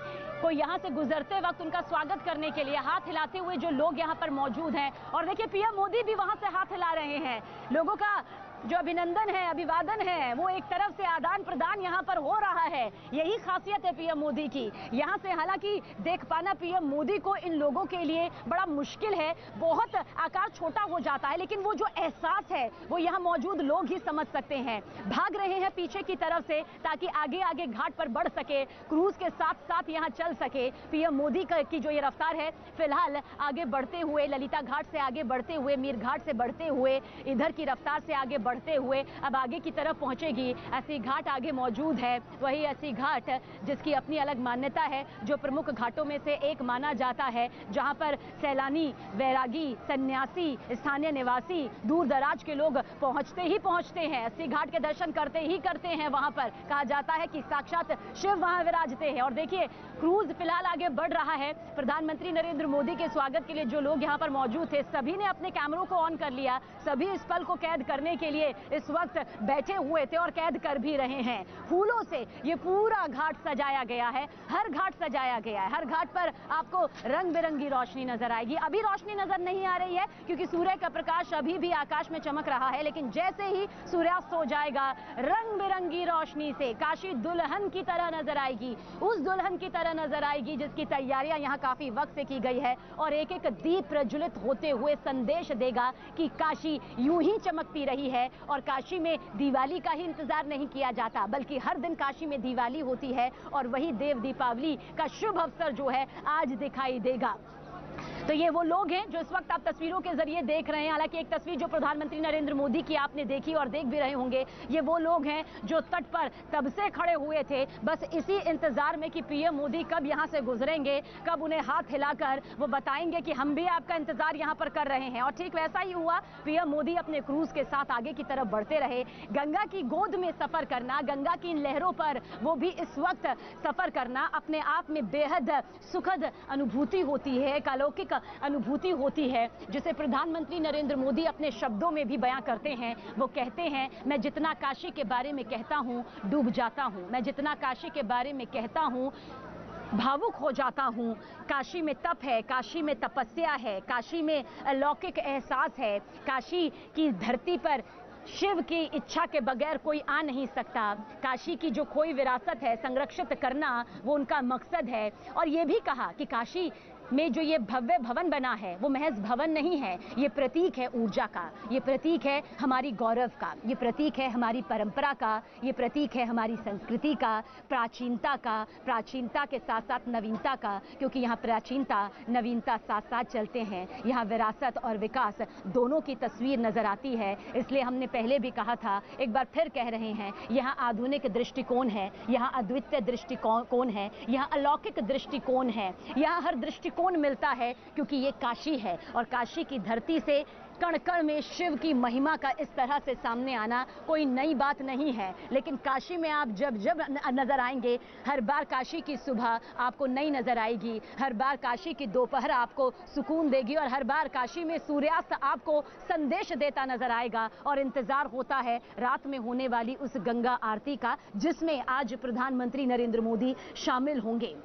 को यहां से गुजरते वक्त उनका स्वागत करने के लिए हाथ हिलाते हुए जो लोग यहां पर मौजूद हैं, और देखिए पीएम मोदी भी वहां से हाथ हिला रहे हैं। लोगों का जो अभिनंदन है, अभिवादन है, वो एक तरफ से आदान प्रदान यहाँ पर हो रहा है। यही खासियत है पीएम मोदी की। यहाँ से हालांकि देख पाना पीएम मोदी को इन लोगों के लिए बड़ा मुश्किल है, बहुत आकार छोटा हो जाता है, लेकिन वो जो एहसास है वो यहाँ मौजूद लोग ही समझ सकते हैं। भाग रहे हैं पीछे की तरफ से ताकि आगे आगे घाट पर बढ़ सके, क्रूज के साथ साथ यहाँ चल सके। पीएम मोदी की जो ये रफ्तार है, फिलहाल आगे बढ़ते हुए ललिता घाट से आगे बढ़ते हुए, मीर घाट से बढ़ते हुए इधर की रफ्तार से आगे बढ़ बढ़ते हुए अब आगे की तरफ पहुंचेगी। अस्सी घाट आगे मौजूद है, वही अस्सी घाट जिसकी अपनी अलग मान्यता है, जो प्रमुख घाटों में से एक माना जाता है, जहां पर सैलानी, वैरागी, सन्यासी, स्थानीय निवासी, दूर दराज के लोग पहुंचते ही पहुंचते हैं। अस्सी घाट के दर्शन करते ही करते हैं। वहां पर कहा जाता है कि साक्षात शिव वहां विराजते हैं। और देखिए, क्रूज फिलहाल आगे बढ़ रहा है। प्रधानमंत्री नरेंद्र मोदी के स्वागत के लिए जो लोग यहां पर मौजूद थे, सभी ने अपने कैमरों को ऑन कर लिया। सभी इस पल को कैद करने के लिए इस वक्त बैठे हुए थे और कैद कर भी रहे हैं। फूलों से ये पूरा घाट सजाया गया है, हर घाट सजाया गया है। हर घाट पर आपको रंग बिरंगी रोशनी नजर आएगी। अभी रोशनी नजर नहीं आ रही है क्योंकि सूर्य का प्रकाश अभी भी आकाश में चमक रहा है, लेकिन जैसे ही सूर्यास्त हो जाएगा, रंग बिरंगी रोशनी से काशी दुल्हन की तरह नजर आएगी। उस दुल्हन की तरह नजर आएगी जिसकी तैयारियां यहां काफी वक्त से की गई है और एक एक दीप प्रज्वलित होते हुए संदेश देगा कि काशी यूं ही चमकती रही है। और काशी में दिवाली का ही इंतजार नहीं किया जाता, बल्कि हर दिन काशी में दिवाली होती है और वही देव दीपावली का शुभ अवसर जो है आज दिखाई देगा। तो ये वो लोग हैं जो इस वक्त आप तस्वीरों के जरिए देख रहे हैं। हालांकि एक तस्वीर जो प्रधानमंत्री नरेंद्र मोदी की आपने देखी और देख भी रहे होंगे, ये वो लोग हैं जो तट पर तब से खड़े हुए थे, बस इसी इंतजार में कि पीएम मोदी कब यहां से गुजरेंगे, कब उन्हें हाथ हिलाकर वो बताएंगे कि हम भी आपका इंतजार यहां पर कर रहे हैं। और ठीक वैसा ही हुआ। पीएम मोदी अपने क्रूज के साथ आगे की तरफ बढ़ते रहे। गंगा की गोद में सफर करना, गंगा की इन लहरों पर वो भी इस वक्त सफर करना अपने आप में बेहद सुखद अनुभूति होती है, एक अलौकिक अनुभूति होती है, जिसे प्रधानमंत्री नरेंद्र मोदी अपने शब्दों में भी बयां करते हैं। वो कहते हैं, मैं जितना काशी के बारे में कहता हूं डूब जाता हूं, मैं जितना काशी के बारे में कहता हूं भावुक हो जाता हूं। काशी में तप है, काशी में तपस्या है, काशी में अलौकिक एहसास है। काशी की धरती पर शिव की इच्छा के बगैर कोई आ नहीं सकता। काशी की जो खोई विरासत है संरक्षित करना वो उनका मकसद है। और ये भी कहा कि काशी में जो ये भव्य भवन बना है वो महज भवन नहीं है, ये प्रतीक है ऊर्जा का, ये प्रतीक है हमारी गौरव का, ये प्रतीक है हमारी परंपरा का, ये प्रतीक है हमारी संस्कृति का, प्राचीनता का, प्राचीनता के साथ साथ नवीनता का, क्योंकि यहाँ प्राचीनता नवीनता साथ साथ चलते हैं। यहाँ विरासत और विकास दोनों की तस्वीर नजर आती है। इसलिए हमने पहले भी कहा था, एक बार फिर कह रहे हैं, यहाँ आधुनिक दृष्टिकोण है, यहाँ अद्वितीय दृष्टिकोण है, यहाँ अलौकिक दृष्टिकोण है, यहाँ हर दृष्टिकोण मिलता है क्योंकि ये काशी है। और काशी की धरती से कण कण में शिव की महिमा का इस तरह से सामने आना कोई नई बात नहीं है। लेकिन काशी में आप जब जब नजर आएंगे, हर बार काशी की सुबह आपको नई नजर आएगी, हर बार काशी की दोपहर आपको सुकून देगी और हर बार काशी में सूर्यास्त आपको संदेश देता नजर आएगा। और इंतजार होता है रात में होने वाली उस गंगा आरती का, जिसमें आज प्रधानमंत्री नरेंद्र मोदी शामिल होंगे।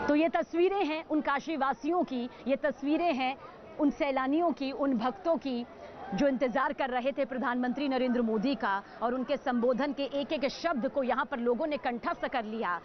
तो ये तस्वीरें हैं उन काशी वासियों की, ये तस्वीरें हैं उन सैलानियों की, उन भक्तों की जो इंतजार कर रहे थे प्रधानमंत्री नरेंद्र मोदी का। और उनके संबोधन के एक एक शब्द को यहाँ पर लोगों ने कंठस्थ कर लिया।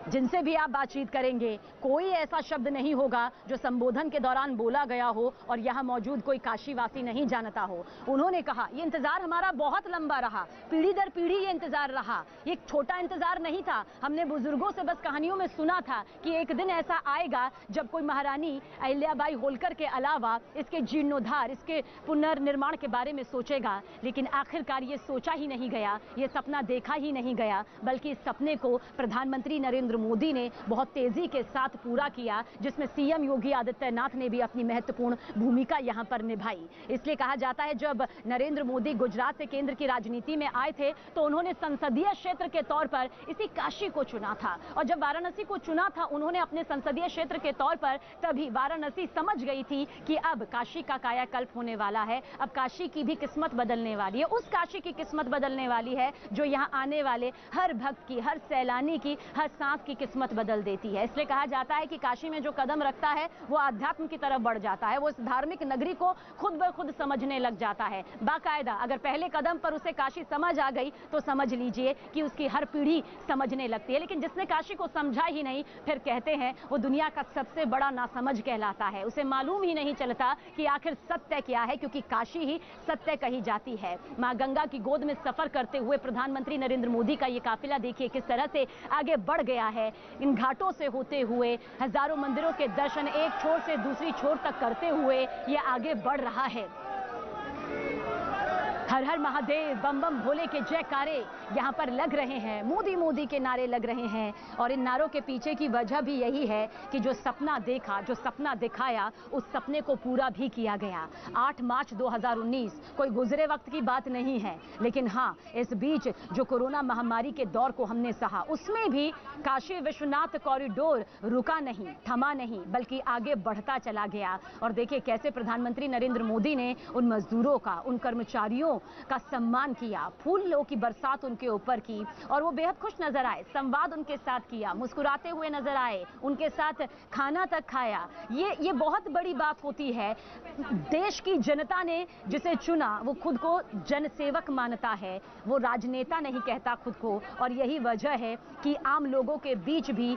जिनसे भी आप बातचीत करेंगे, कोई ऐसा शब्द नहीं होगा जो संबोधन के दौरान बोला गया हो और यहाँ मौजूद कोई काशीवासी नहीं जानता हो। उन्होंने कहा, ये इंतजार हमारा बहुत लंबा रहा, पीढ़ी दर पीढ़ी ये इंतजार रहा, ये एक छोटा इंतजार नहीं था। हमने बुजुर्गों से बस कहानियों में सुना था कि एक दिन ऐसा आएगा जब कोई महारानी अहिल्याबाई होलकर के अलावा इसके जीर्णोद्धार, इसके पुनर्निर्माण के बारे में सोचेगा। लेकिन आखिरकार ये सोचा ही नहीं गया, ये सपना देखा ही नहीं गया, बल्कि इस सपने को प्रधानमंत्री नरेंद्र मोदी ने बहुत तेजी के साथ पूरा किया, जिसमें सीएम योगी आदित्यनाथ ने भी अपनी महत्वपूर्ण भूमिका यहां पर निभाई। इसलिए कहा जाता है, जब नरेंद्र मोदी गुजरात से केंद्र की राजनीति में आए थे तो उन्होंने संसदीय क्षेत्र के तौर पर इसी काशी को चुना था। और जब वाराणसी को चुना था उन्होंने अपने संसदीय क्षेत्र के तौर पर, तभी वाराणसी समझ गई थी कि अब काशी का कायाकल्प होने वाला है, अब काशी की भी किस्मत बदलने वाली है। उस काशी की किस्मत बदलने वाली है जो यहाँ आने वाले हर भक्त की, हर सैलानी की, हर सांस की किस्मत बदल देती है। इसलिए कहा जाता है कि काशी में जो कदम रखता है वो आध्यात्म की तरफ बढ़ जाता है, वो इस धार्मिक नगरी को खुद ब खुद समझने लग जाता है बाकायदा। अगर पहले कदम पर उसे काशी समझ आ गई तो समझ लीजिए कि उसकी हर पीढ़ी समझने लगती है। लेकिन जिसने काशी को समझा ही नहीं, फिर कहते हैं वो दुनिया का सबसे बड़ा नासमझ कहलाता है। उसे मालूम ही नहीं चलता कि आखिर सत्य क्या है, क्योंकि काशी ही सत्य कही जाती है। मां गंगा की गोद में सफर करते हुए प्रधानमंत्री नरेंद्र मोदी का ये काफिला देखिए किस तरह से आगे बढ़ गया है। इन घाटों से होते हुए हजारों मंदिरों के दर्शन एक छोर से दूसरी छोर तक करते हुए ये आगे बढ़ रहा है। हर हर महादेव, बम बम भोले के जयकारे यहाँ पर लग रहे हैं, मोदी मोदी के नारे लग रहे हैं। और इन नारों के पीछे की वजह भी यही है कि जो सपना देखा, जो सपना दिखाया, उस सपने को पूरा भी किया गया। 8 मार्च 2019 कोई गुजरे वक्त की बात नहीं है, लेकिन हाँ, इस बीच जो कोरोना महामारी के दौर को हमने सहा, उसमें भी काशी विश्वनाथ कॉरिडोर रुका नहीं, थमा नहीं, बल्कि आगे बढ़ता चला गया। और देखिए कैसे प्रधानमंत्री नरेंद्र मोदी ने उन मजदूरों का, उन कर्मचारियों का सम्मान किया, फूलों की बरसात उनके ऊपर की, और वो बेहद खुश नजर आए, संवाद उनके साथ किया, मुस्कुराते हुए नजर आए, उनके साथ खाना तक खाया। ये बहुत बड़ी बात होती है। देश की जनता ने जिसे चुना वो खुद को जनसेवक मानता है, वो राजनेता नहीं कहता खुद को। और यही वजह है कि आम लोगों के बीच भी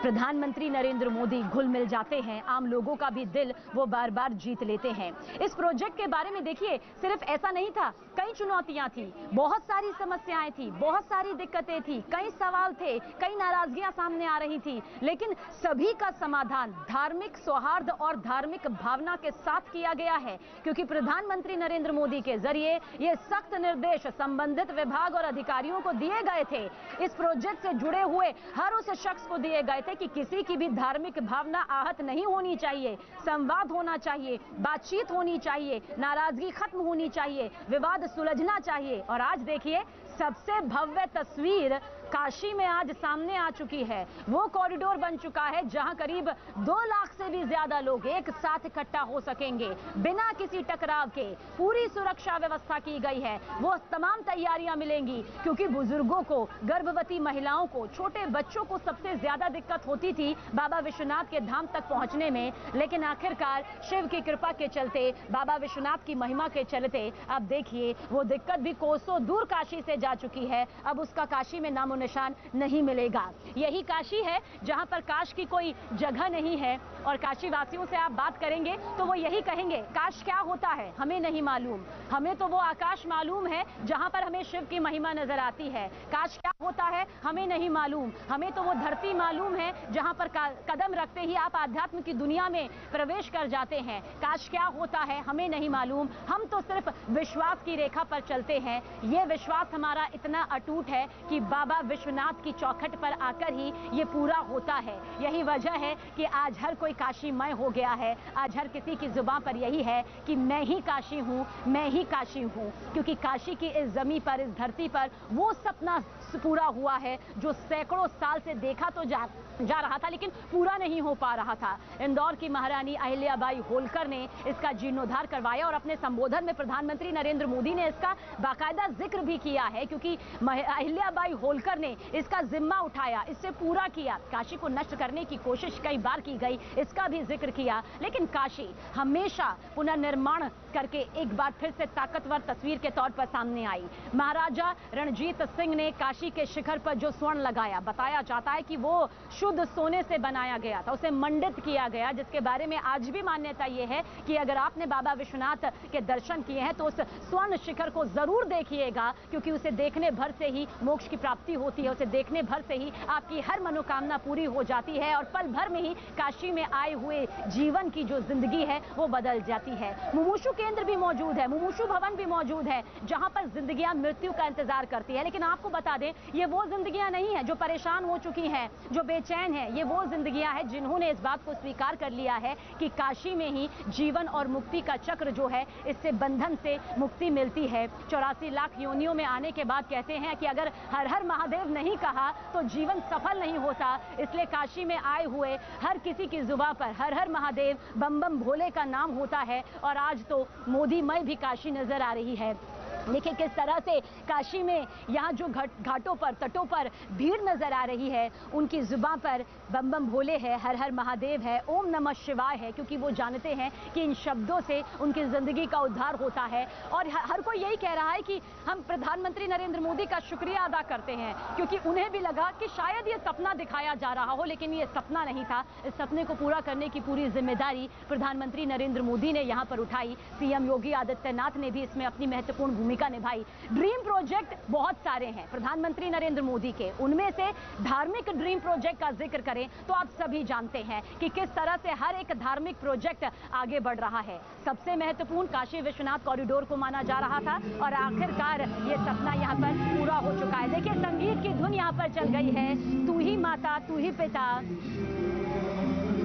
प्रधानमंत्री नरेंद्र मोदी घुल मिल जाते हैं, आम लोगों का भी दिल वो बार बार जीत लेते हैं। इस प्रोजेक्ट के बारे में देखिए, सिर्फ ऐसा नहीं था, कई चुनौतियां थी, बहुत सारी समस्याएं थी, बहुत सारी दिक्कतें थी, कई सवाल थे, कई नाराजगियां सामने आ रही थी, लेकिन सभी का समाधान धार्मिक सौहार्द और धार्मिक भावना के साथ किया गया है। क्योंकि प्रधानमंत्री नरेंद्र मोदी के जरिए ये सख्त निर्देश संबंधित विभाग और अधिकारियों को दिए गए थे, इस प्रोजेक्ट से जुड़े हुए हर उस शख्स को दिए गए थे कि किसी की भी धार्मिक भावना आहत नहीं होनी चाहिए, संवाद होना चाहिए, बातचीत होनी चाहिए, नाराजगी खत्म होनी चाहिए, विवाद सुलझना चाहिए। और आज देखिए, सबसे भव्य तस्वीर काशी में आज सामने आ चुकी है। वो कॉरिडोर बन चुका है जहां करीब 2 लाख से भी ज्यादा लोग एक साथ इकट्ठा हो सकेंगे बिना किसी टकराव के। पूरी सुरक्षा व्यवस्था की गई है, वो तमाम तैयारियां मिलेंगी, क्योंकि बुजुर्गों को, गर्भवती महिलाओं को, छोटे बच्चों को सबसे ज्यादा दिक्कत होती थी बाबा विश्वनाथ के धाम तक पहुंचने में। लेकिन आखिरकार शिव की कृपा के चलते, बाबा विश्वनाथ की महिमा के चलते, अब देखिए वो दिक्कत भी कोसों दूर काशी से जा चुकी है। अब उसका काशी में नामो निशान नहीं मिलेगा। यही काशी है जहां पर काश की कोई जगह नहीं है। और काशी वासियों से आप बात करेंगे तो वो यही कहेंगे, काश क्या होता है हमें नहीं मालूम, हमें तो वो आकाश मालूम है जहां पर हमें शिव की महिमा नजर आती है। काश क्या होता है हमें नहीं मालूम, हमें तो वो धरती मालूम है जहां पर कदम रखते ही आप आध्यात्म की दुनिया में प्रवेश कर जाते हैं। काश क्या होता है हमें नहीं मालूम, हम तो सिर्फ विश्वास की रेखा पर चलते हैं। ये विश्वास हमारा इतना अटूट है कि बाबा विश्वनाथ की चौखट पर आकर ही ये पूरा होता है। यही वजह है कि आज हर कोई काशीमय हो गया है। आज हर किसी की जुबान पर यही है कि मैं ही काशी हूँ, मैं ही काशी हूँ। क्योंकि काशी की इस जमीन पर, इस धरती पर वो सपना पूरा हुआ है जो सैकड़ों साल से देखा तो जा रहा था, लेकिन पूरा नहीं हो पा रहा था। इंदौर की महारानी अहिल्याबाई होलकर ने इसका जीर्णोद्धार करवाया और अपने संबोधन में प्रधानमंत्री नरेंद्र मोदी ने इसका बाकायदा जिक्र भी किया है, क्योंकि अहिल्याबाई होलकर ने इसका जिम्मा उठाया, इससे पूरा किया। काशी को नष्ट करने की कोशिश कई बार की गई, इसका भी जिक्र किया, लेकिन काशी हमेशा पुनर्निर्माण करके एक बार फिर से ताकतवर तस्वीर के तौर पर सामने आई। महाराजा रणजीत सिंह ने काशी के शिखर पर जो स्वर्ण लगाया, बताया जाता है कि वो शुद्ध सोने से बनाया गया था, उसे मंडित किया गया, जिसके बारे में आज भी मान्यता ये है कि अगर आपने बाबा विश्वनाथ के दर्शन किए हैं तो उस स्वर्ण शिखर को जरूर देखिएगा, क्योंकि उसे देखने भर से ही मोक्ष की प्राप्ति होती है, उसे देखने भर से ही आपकी हर मनोकामना पूरी हो जाती है और पल भर में ही काशी में आए हुए जीवन की जो जिंदगी है वो बदल जाती है। मुमुक्षु केंद्र भी मौजूद है, मुमुक्षु भवन भी मौजूद है, जहां पर जिंदगियां मृत्यु का इंतजार करती है। लेकिन आपको बता दें, ये वो जिंदगियां नहीं है जो परेशान हो चुकी हैं, जो बेचैन है। ये वो जिंदगियां हैं जिन्होंने इस बात को स्वीकार कर लिया है कि काशी में ही जीवन और मुक्ति का चक्र जो है, इससे बंधन से मुक्ति मिलती है। 84 लाख योनियों में आने के बाद कहते हैं कि अगर हर हर महादेव नहीं कहा तो जीवन सफल नहीं होता। इसलिए काशी में आए हुए हर किसी की जुबान पर हर हर महादेव, बम बम भोले का नाम होता है। और आज तो मोदीमय भी काशी नजर आ रही है। देखिए किस तरह से काशी में यहाँ जो घाटों पर, तटों पर भीड़ नजर आ रही है, उनकी जुबान पर बम बम भोले है, हर हर महादेव है, ओम नमः शिवाय है, क्योंकि वो जानते हैं कि इन शब्दों से उनकी जिंदगी का उद्धार होता है। और हर कोई यही कह रहा है कि हम प्रधानमंत्री नरेंद्र मोदी का शुक्रिया अदा करते हैं, क्योंकि उन्हें भी लगा कि शायद ये सपना दिखाया जा रहा हो, लेकिन ये सपना नहीं था। इस सपने को पूरा करने की पूरी जिम्मेदारी प्रधानमंत्री नरेंद्र मोदी ने यहाँ पर उठाई। सीएम योगी आदित्यनाथ ने भी इसमें अपनी महत्वपूर्ण भूमिका निभाई। ड्रीम प्रोजेक्ट बहुत सारे हैं प्रधानमंत्री नरेंद्र मोदी के, उनमें से धार्मिक ड्रीम प्रोजेक्ट का जिक्र करें तो आप सभी जानते हैं कि किस तरह से हर एक धार्मिक प्रोजेक्ट आगे बढ़ रहा है। सबसे महत्वपूर्ण काशी विश्वनाथ कॉरिडोर को माना जा रहा था और आखिरकार ये सपना यहाँ पर पूरा हो चुका है। देखिए संगीत की धुन यहाँ पर चल गई है, तू ही माता तू ही पिता।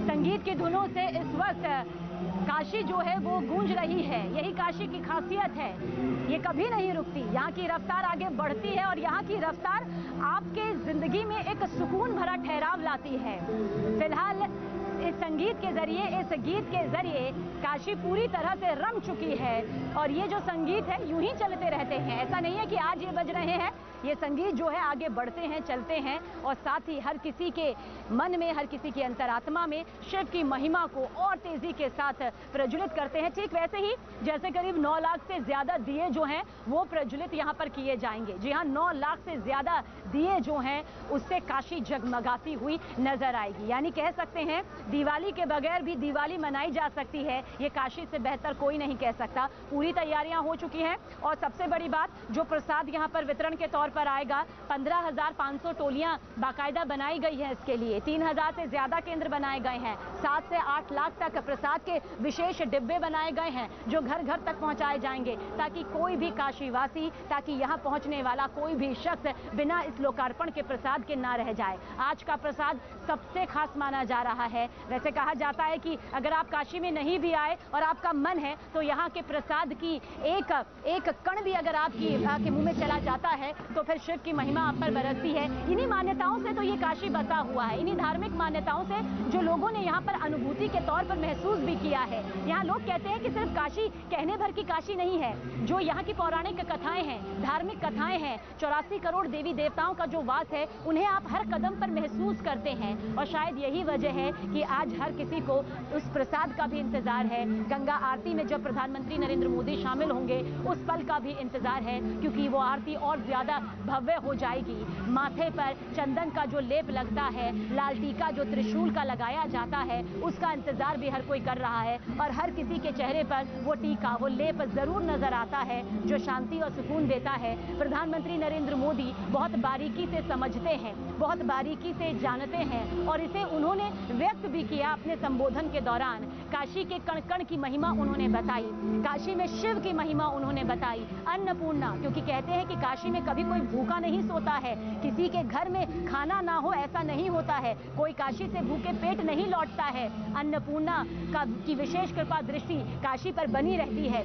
संगीत की धुनों से इस वक्त काशी जो है वो गूंज रही है। यही काशी की खासियत है, ये कभी नहीं रुकती। यहाँ की रफ्तार आगे बढ़ती है और यहाँ की रफ्तार आपके जिंदगी में एक सुकून भरा ठहराव लाती है। फिलहाल इस संगीत के जरिए, इस गीत के जरिए काशी पूरी तरह से रम चुकी है और ये जो संगीत है यूं ही चलते रहते हैं। ऐसा नहीं है कि आज ये बज रहे हैं, ये संगीत जो है आगे बढ़ते हैं, चलते हैं और साथ ही हर किसी के मन में, हर किसी की अंतरात्मा में शिव की महिमा को और तेजी के साथ प्रज्वलित करते हैं। ठीक वैसे ही जैसे करीब 9 लाख से ज्यादा दिए जो हैं वो प्रज्वलित यहाँ पर किए जाएंगे। जी हाँ, 9 लाख से ज्यादा दिए जो हैं उससे काशी जगमगाती हुई नजर आएगी। यानी कह सकते हैं दिवाली के बगैर भी दिवाली मनाई जा सकती है, ये काशी से बेहतर कोई नहीं कह सकता। पूरी तैयारियां हो चुकी हैं और सबसे बड़ी बात, जो प्रसाद यहाँ पर वितरण के तौर पर आएगा, 15,500 टोलियां बाकायदा बनाई गई है इसके लिए। 3,000 से ज्यादा केंद्र बनाए गए हैं। 7 से 8 लाख तक प्रसाद के विशेष डिब्बे बनाए गए हैं जो घर घर तक पहुंचाए जाएंगे, ताकि कोई भी काशीवासी, ताकि यहाँ पहुंचने वाला कोई भी शख्स बिना इस लोकार्पण के प्रसाद के ना रह जाए। आज का प्रसाद सबसे खास माना जा रहा है। वैसे कहा जाता है कि अगर आप काशी में नहीं भी आए और आपका मन है तो यहाँ के प्रसाद की एक कण भी अगर आपके मुंह में चला जाता है तो फिर शिव की महिमा आप पर बरसती है। इन्हीं मान्यताओं से तो ये काशी बसा हुआ है, इन्हीं धार्मिक मान्यताओं से जो लोगों ने यहाँ पर अनुभूति के तौर पर महसूस भी किया है। यहाँ लोग कहते हैं कि सिर्फ काशी कहने भर की काशी नहीं है, जो यहाँ की पौराणिक कथाएं हैं, धार्मिक कथाएं हैं, 84 करोड़ देवी देवताओं का जो वास है, उन्हें आप हर कदम पर महसूस करते हैं। और शायद यही वजह है कि आज हर किसी को उस प्रसाद का भी इंतजार है। गंगा आरती में जब प्रधानमंत्री नरेंद्र मोदी शामिल होंगे उस पल का भी इंतजार है, क्योंकि वो आरती और ज्यादा भव्य हो जाएगी। माथे पर चंदन का जो लेप लगता है, लाल टीका जो त्रिशूल का लगाया जाता है, उसका इंतजार भी हर कोई कर रहा है और हर किसी के चेहरे पर वो टीका, वो लेप जरूर नजर आता है जो शांति और सुकून देता है। प्रधानमंत्री नरेंद्र मोदी बहुत बारीकी से समझते हैं, बहुत बारीकी से जानते हैं और इसे उन्होंने व्यक्त भी किया अपने संबोधन के दौरान। काशी के कण कण की महिमा उन्होंने बताई, काशी में शिव की महिमा उन्होंने बताई। अन्नपूर्णा, क्योंकि कहते हैं कि काशी में कभी कोई भूखा नहीं सोता है, किसी के घर में खाना ना हो ऐसा नहीं होता है, कोई काशी से भूखे पेट नहीं लौटता है। अन्नपूर्णा की विशेष कृपा दृष्टि काशी पर बनी रहती है।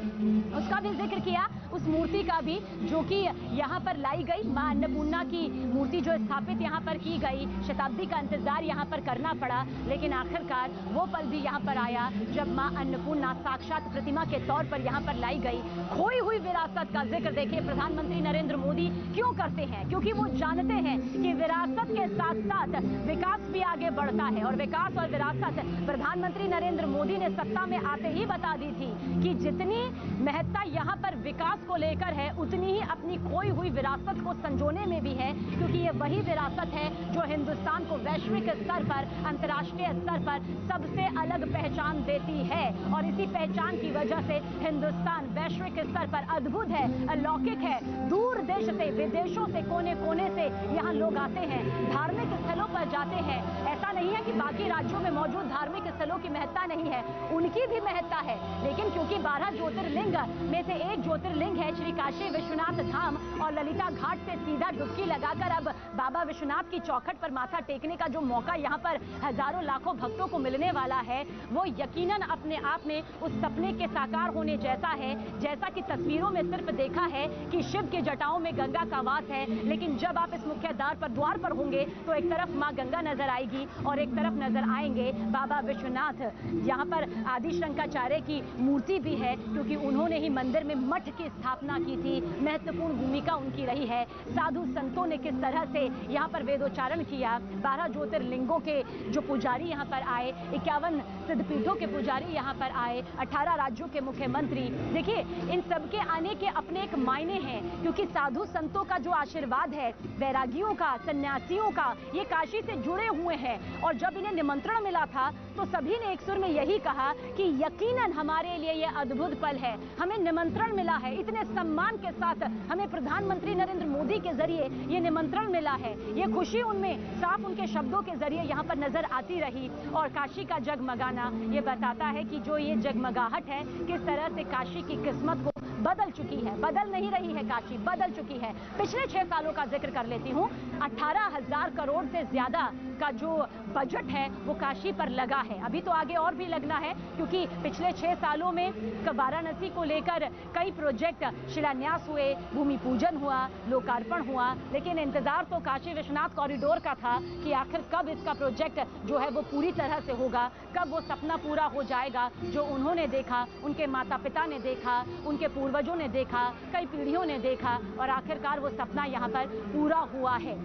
उसका भी जिक्र किया, उस मूर्ति का भी जो कि यहाँ पर लाई गई, माँ अन्नपूर्णा की मूर्ति जो स्थापित यहाँ पर की गई। शताब्दी का इंतजार यहाँ पर करना पड़ा, लेकिन आखिरकार वो पल भी यहाँ पर आया जब माँ अन्नपूर्णा साक्षात प्रतिमा के तौर पर यहाँ पर लाई गई। खोई हुई विरासत का जिक्र देखिए प्रधानमंत्री नरेंद्र मोदी क्यों करते हैं, क्योंकि वो जानते हैं कि विरासत के साथ साथ विकास भी आगे बढ़ता है और विकास और विरासत प्रधानमंत्री नरेंद्र मोदी ने सत्ता में आते ही बता दी थी कि जितनी महत्ता यहाँ पर विकास को लेकर है, उतनी ही अपनी खोई हुई विरासत को संजोने में भी है, क्योंकि ये वही विरासत है जो हिंदुस्तान को वैश्विक स्तर पर, अंतर्राष्ट्रीय स्तर पर सबसे अलग पहचान देती है। और इसी पहचान की वजह से हिंदुस्तान वैश्विक स्तर पर अद्भुत है, अलौकिक है। दूर देश से, विदेशों से, कोने कोने से यहाँ लोग आते हैं, धार्मिक स्थलों पर जाते हैं। ऐसा नहीं है कि बाकी राज्यों में मौजूद धार्मिक स्थलों की महत्ता नहीं है, उनकी भी महत्ता है, लेकिन क्योंकि 12 ज्योतिर्लिंग में से एक ज्योतिर्लिंग है श्री काशी विश्वनाथ धाम और ललिता घाट से सीधा डुबकी लगाकर अब बाबा विश्वनाथ की चौखट पर माथा टेकने का जो मौका यहाँ पर हजारों लाखों भक्तों को मिलने वाला है, वो यकीनन अपने आप में उस सपने के साकार होने जैसा है। जैसा कि तस्वीरों में सिर्फ देखा है कि शिव के जटाओं में गंगा का वास है, लेकिन जब आप इस मुख्य द्वार पर होंगे तो एक तरफ माँ गंगा नजर आएगी और एक तरफ नजर आएंगे बाबा विश्वनाथ। यहाँ पर आदि शंकराचार्य की मूर्ति भी है, क्योंकि उन्होंने ही मंदिर में मठ की स्थापना की थी, महत्वपूर्ण भूमिका उनकी रही है। साधु संतों ने किस तरह से यहाँ पर वेदोच्चारण किया, 12 ज्योतिर्लिंगों के जो पुजारी यहाँ पर आए, 51 सिद्धपीठों के पुजारी यहाँ पर आए, 18 राज्यों के मुख्यमंत्री। देखिए, इन सबके आने के अपने एक मायने हैं, क्योंकि साधु संतों का जो आशीर्वाद है, वैरागियों का, सन्यासियों का, ये काशी से जुड़े हुए हैं। और जब इन्हें निमंत्रण मिला था तो सभी ने एक सुर में यही कहा कि यकीनन हमारे लिए ये अद्भुत पल है, हमें निमंत्रण मिला है, इतने सम्मान के साथ हमें प्रधानमंत्री नरेंद्र मोदी के जरिए ये निमंत्रण मिला है। ये खुशी उनमें साफ उनके शब्दों के जरिए यहाँ पर नजर आती रही। और काशी का जगमगाना ये बताता है कि जो ये जगमगाहट है, किस तरह से काशी की किस्मत को बदल चुकी है। बदल नहीं रही है काशी, बदल चुकी है। पिछले 6 सालों का जिक्र कर लेती हूँ। 18,000 करोड़ से ज्यादा का जो बजट है वो काशी पर लगा है। अभी तो आगे और भी लगना है, क्योंकि पिछले 6 सालों में वाराणसी को लेकर कई प्रोजेक्ट शिलान्यास हुए, भूमि पूजन हुआ, लोकार्पण हुआ। लेकिन इंतजार तो काशी विश्वनाथ कॉरिडोर का था कि आखिर कब इसका प्रोजेक्ट जो है वो पूरी तरह से होगा, कब वो सपना पूरा हो जाएगा जो उन्होंने देखा, उनके माता पिता ने देखा, उनके पूर्वजों ने देखा, कई पीढ़ियों ने देखा, और आखिरकार वो सपना यहाँ पर पूरा हुआ है।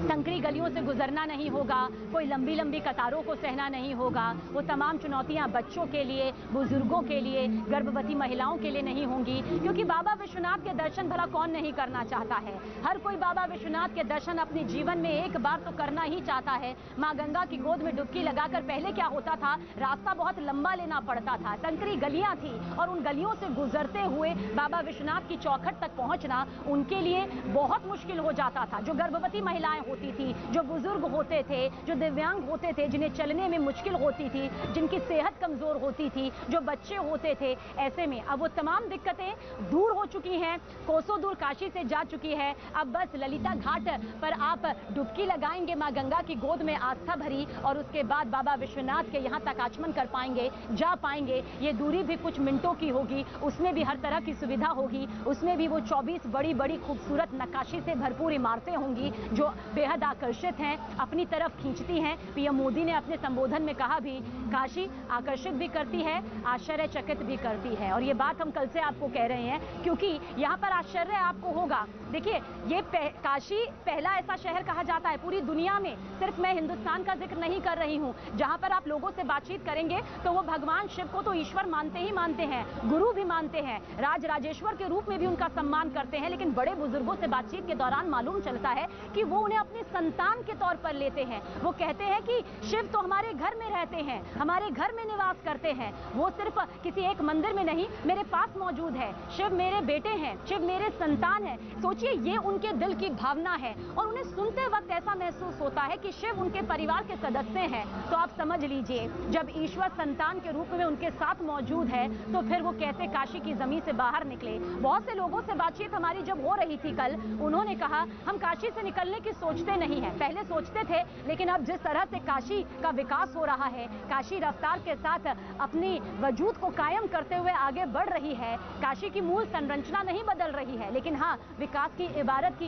संकरी गलियों से गुजरना नहीं होगा, कोई लंबी लंबी कतारों को सहना नहीं होगा। वो तमाम चुनौतियां बच्चों के लिए, बुजुर्गों के लिए, गर्भवती महिलाओं के लिए नहीं होंगी, क्योंकि बाबा विश्वनाथ के दर्शन भला कौन नहीं करना चाहता है। हर कोई बाबा विश्वनाथ के दर्शन अपने जीवन में एक बार तो करना ही चाहता है। माँ गंगा की गोद में डुबकी लगाकर पहले क्या होता था, रास्ता बहुत लंबा लेना पड़ता था, संकरी गलियां थी, और उन गलियों से गुजरते हुए बाबा विश्वनाथ की चौखट तक पहुंचना उनके लिए बहुत मुश्किल हो जाता था। जो गर्भवती महिलाएं होती थी, जो बुजुर्ग होते थे, जो दिव्यांग होते थे, जिन्हें चलने में मुश्किल होती थी, जिनकी सेहत कमजोर होती थी, जो बच्चे होते थे, ऐसे में अब वो तमाम दिक्कतें दूर हो चुकी हैं। कोसों दूर काशी से जा चुकी है। अब बस ललिता घाट पर आप डुबकी लगाएंगे माँ गंगा की गोद में आस्था भरी, और उसके बाद बाबा विश्वनाथ के यहाँ तक आचमन कर पाएंगे, जा पाएंगे। ये दूरी भी कुछ मिनटों की होगी, उसमें भी हर तरह की सुविधा होगी, उसमें भी वो 24 बड़ी बड़ी खूबसूरत नक्काशी से भरपूर इमारतें होंगी जो बेहद आकर्षित हैं, अपनी तरफ खींचती हैं। पीएम मोदी ने अपने संबोधन में कहा भी, काशी आकर्षित भी करती है, आश्चर्यचकित भी करती है। और ये बात हम कल से आपको कह रहे हैं, क्योंकि यहाँ पर आश्चर्य आपको होगा। देखिए, ये काशी पहला ऐसा शहर कहा जाता है पूरी दुनिया में, सिर्फ मैं हिंदुस्तान का जिक्र नहीं कर रही हूँ, जहाँ पर आप लोगों से बातचीत करेंगे तो वो भगवान शिव को तो ईश्वर मानते ही मानते हैं, गुरु भी मानते हैं, राजेश्वर के रूप में भी उनका सम्मान करते हैं। लेकिन बड़े बुजुर्गों से बातचीत के दौरान मालूम चलता है कि वो उन्हें अपने संतान के तौर पर लेते हैं। वो कहते हैं कि शिव तो हमारे घर में रहते हैं, हमारे घर में निवास करते हैं, वो सिर्फ किसी एक मंदिर में नहीं, मेरे पास मौजूद है। शिव मेरे बेटे हैं, शिव मेरे संतान है। सोचिए, ये उनके दिल की भावना है, और उन्हें सुनते वक्त ऐसा महसूस होता है कि शिव उनके परिवार के सदस्य हैं। तो आप समझ लीजिए, जब ईश्वर संतान के रूप में उनके साथ मौजूद है, तो फिर वो कैसे काशी की जमीन से बाहर निकले। बहुत से लोगों से बातचीत हमारी जब हो रही थी कल, उन्होंने कहा, हम काशी से निकलने की सोचते नहीं है, पहले सोचते थे, लेकिन अब जिस तरह से काशी का विकास हो रहा है, काशी रफ्तार के साथ अपनी वजूद को कायम करते हुए आगे बढ़ रही है। काशी की मूल संरचना नहीं बदल रही है, लेकिन हाँ, विकास की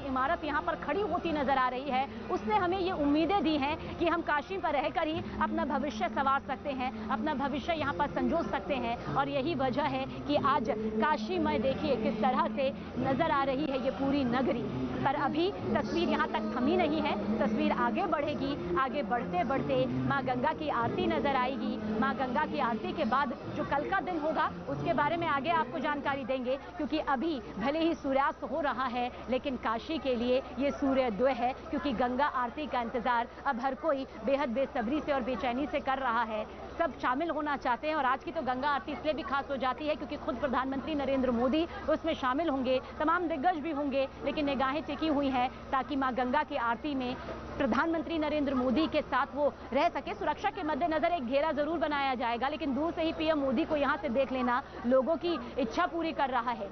इमारत यहाँ पर खड़ी होती नजर आ रही है। उसने हमें ये उम्मीदें दी हैं कि हम काशी पर रहकर ही अपना भविष्य संवार सकते हैं, अपना भविष्य यहाँ पर संजो सकते हैं। और यही वजह है कि आज काशी में देखिए किस तरह से नजर आ रही है ये पूरी नगरी। पर अभी तस्वीर यहाँ तक थमी नहीं है, तस्वीर आगे बढ़ेगी। आगे बढ़ते बढ़ते माँ गंगा की आरती नजर आएगी। माँ गंगा की आरती के बाद जो कल का दिन होगा उसके बारे में आगे आपको जानकारी देंगे, क्योंकि अभी भले ही सूर्यास्त हो रहा है, लेकिन काशी के लिए ये सूर्योदय है, क्योंकि गंगा आरती का इंतजार अब हर कोई बेहद बेसब्री से और बेचैनी से कर रहा है। सब शामिल होना चाहते हैं, और आज की तो गंगा आरती इसलिए भी खास हो जाती है क्योंकि खुद प्रधानमंत्री नरेंद्र मोदी उसमें शामिल होंगे, तमाम दिग्गज भी होंगे, लेकिन निगाहें टिकी हुई हैं ताकि मां गंगा की आरती में प्रधानमंत्री नरेंद्र मोदी के साथ वो रह सके। सुरक्षा के मद्देनजर एक घेरा जरूर बनाया जाएगा, लेकिन दूर से ही पीएम मोदी को यहाँ से देख लेना लोगों की इच्छा पूरी कर रहा है।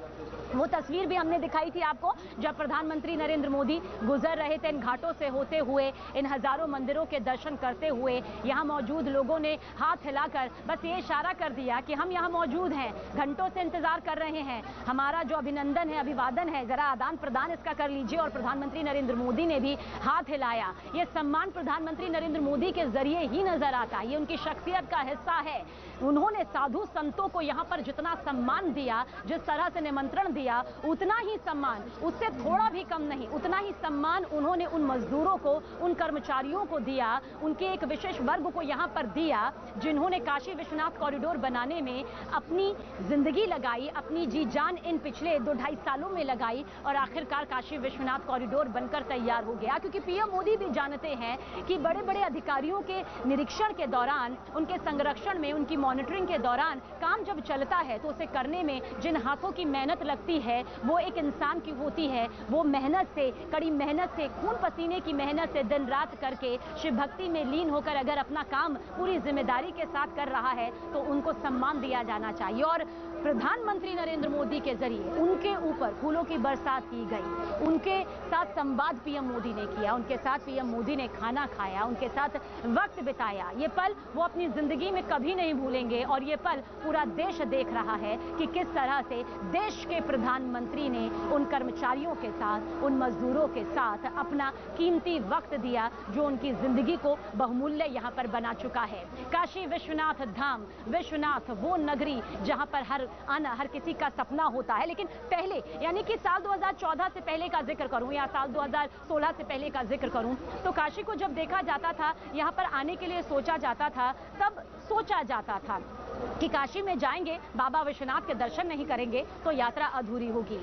वो तस्वीर भी हमने दिखाई थी आपको, जब प्रधानमंत्री नरेंद्र मोदी गुजर रहे थे इन घाटों से होते हुए, इन हजारों मंदिरों के दर्शन करते हुए। यहाँ मौजूद लोगों ने हाथ हिलाकर बस ये इशारा कर दिया कि हम यहाँ मौजूद हैं, घंटों से इंतजार कर रहे हैं, हमारा जो अभिनंदन है, अभिवादन है, जरा आदान प्रदान इसका कर लीजिए। और प्रधानमंत्री नरेंद्र मोदी ने भी हाथ हिलाया। दिया। ये सम्मान प्रधानमंत्री नरेंद्र मोदी के जरिए ही नजर आता है, ये उनकी शख्सियत का हिस्सा है। उन्होंने साधु संतों को यहाँ पर जितना सम्मान दिया, जिस तरह से निमंत्रण दिया, उतना ही सम्मान, उससे थोड़ा भी कम नहीं, उतना ही सम्मान उन्होंने उन मजदूरों को, उन कर्मचारियों को दिया, उनके एक विशेष वर्ग को यहाँ पर दिया जिन्होंने काशी विश्वनाथ कॉरिडोर बनाने में अपनी जिंदगी लगाई, अपनी जी जान इन पिछले 2-2.5 सालों में लगाई और आखिरकार काशी विश्वनाथ कॉरिडोर बनकर तैयार हो गया। क्योंकि पीएम मोदी भी जानते हैं कि बड़े बड़े अधिकारियों के निरीक्षण के दौरान, उनके संरक्षण में, उनकी मॉनिटरिंग के दौरान काम जब चलता है तो उसे करने में जिन हाथों की मेहनत लगती है वो एक इंसान की होती है। वो मेहनत से, कड़ी मेहनत से, खून पसीने की मेहनत से दिन रात करके शिव भक्ति में लीन होकर अगर अपना काम पूरी जिम्मेदारी के साथ कर रहा है तो उनको सम्मान दिया जाना चाहिए। और प्रधानमंत्री नरेंद्र मोदी के जरिए उनके ऊपर फूलों की बरसात की गई, उनके साथ संवाद पीएम मोदी ने किया, उनके साथ पीएम मोदी ने खाना खाया, उनके साथ वक्त बिताया। ये पल वो अपनी जिंदगी में कभी नहीं भूलेंगे और ये पल पूरा देश देख रहा है कि किस तरह से देश के प्रधानमंत्री ने उन कर्मचारियों के साथ, उन मजदूरों के साथ अपना कीमती वक्त दिया जो उनकी जिंदगी को बहुमूल्य यहाँ पर बना चुका है। काशी विश्वनाथ धाम, विश्वनाथ वो नगरी जहाँ पर हर किसी का सपना होता है। लेकिन पहले, यानी कि साल 2014 से पहले का जिक्र करूं या साल 2016 से पहले का जिक्र करूं तो काशी को जब देखा जाता था, यहाँ पर आने के लिए सोचा जाता था, तब सोचा जाता था कि काशी में जाएंगे, बाबा विश्वनाथ के दर्शन नहीं करेंगे तो यात्रा अधूरी होगी।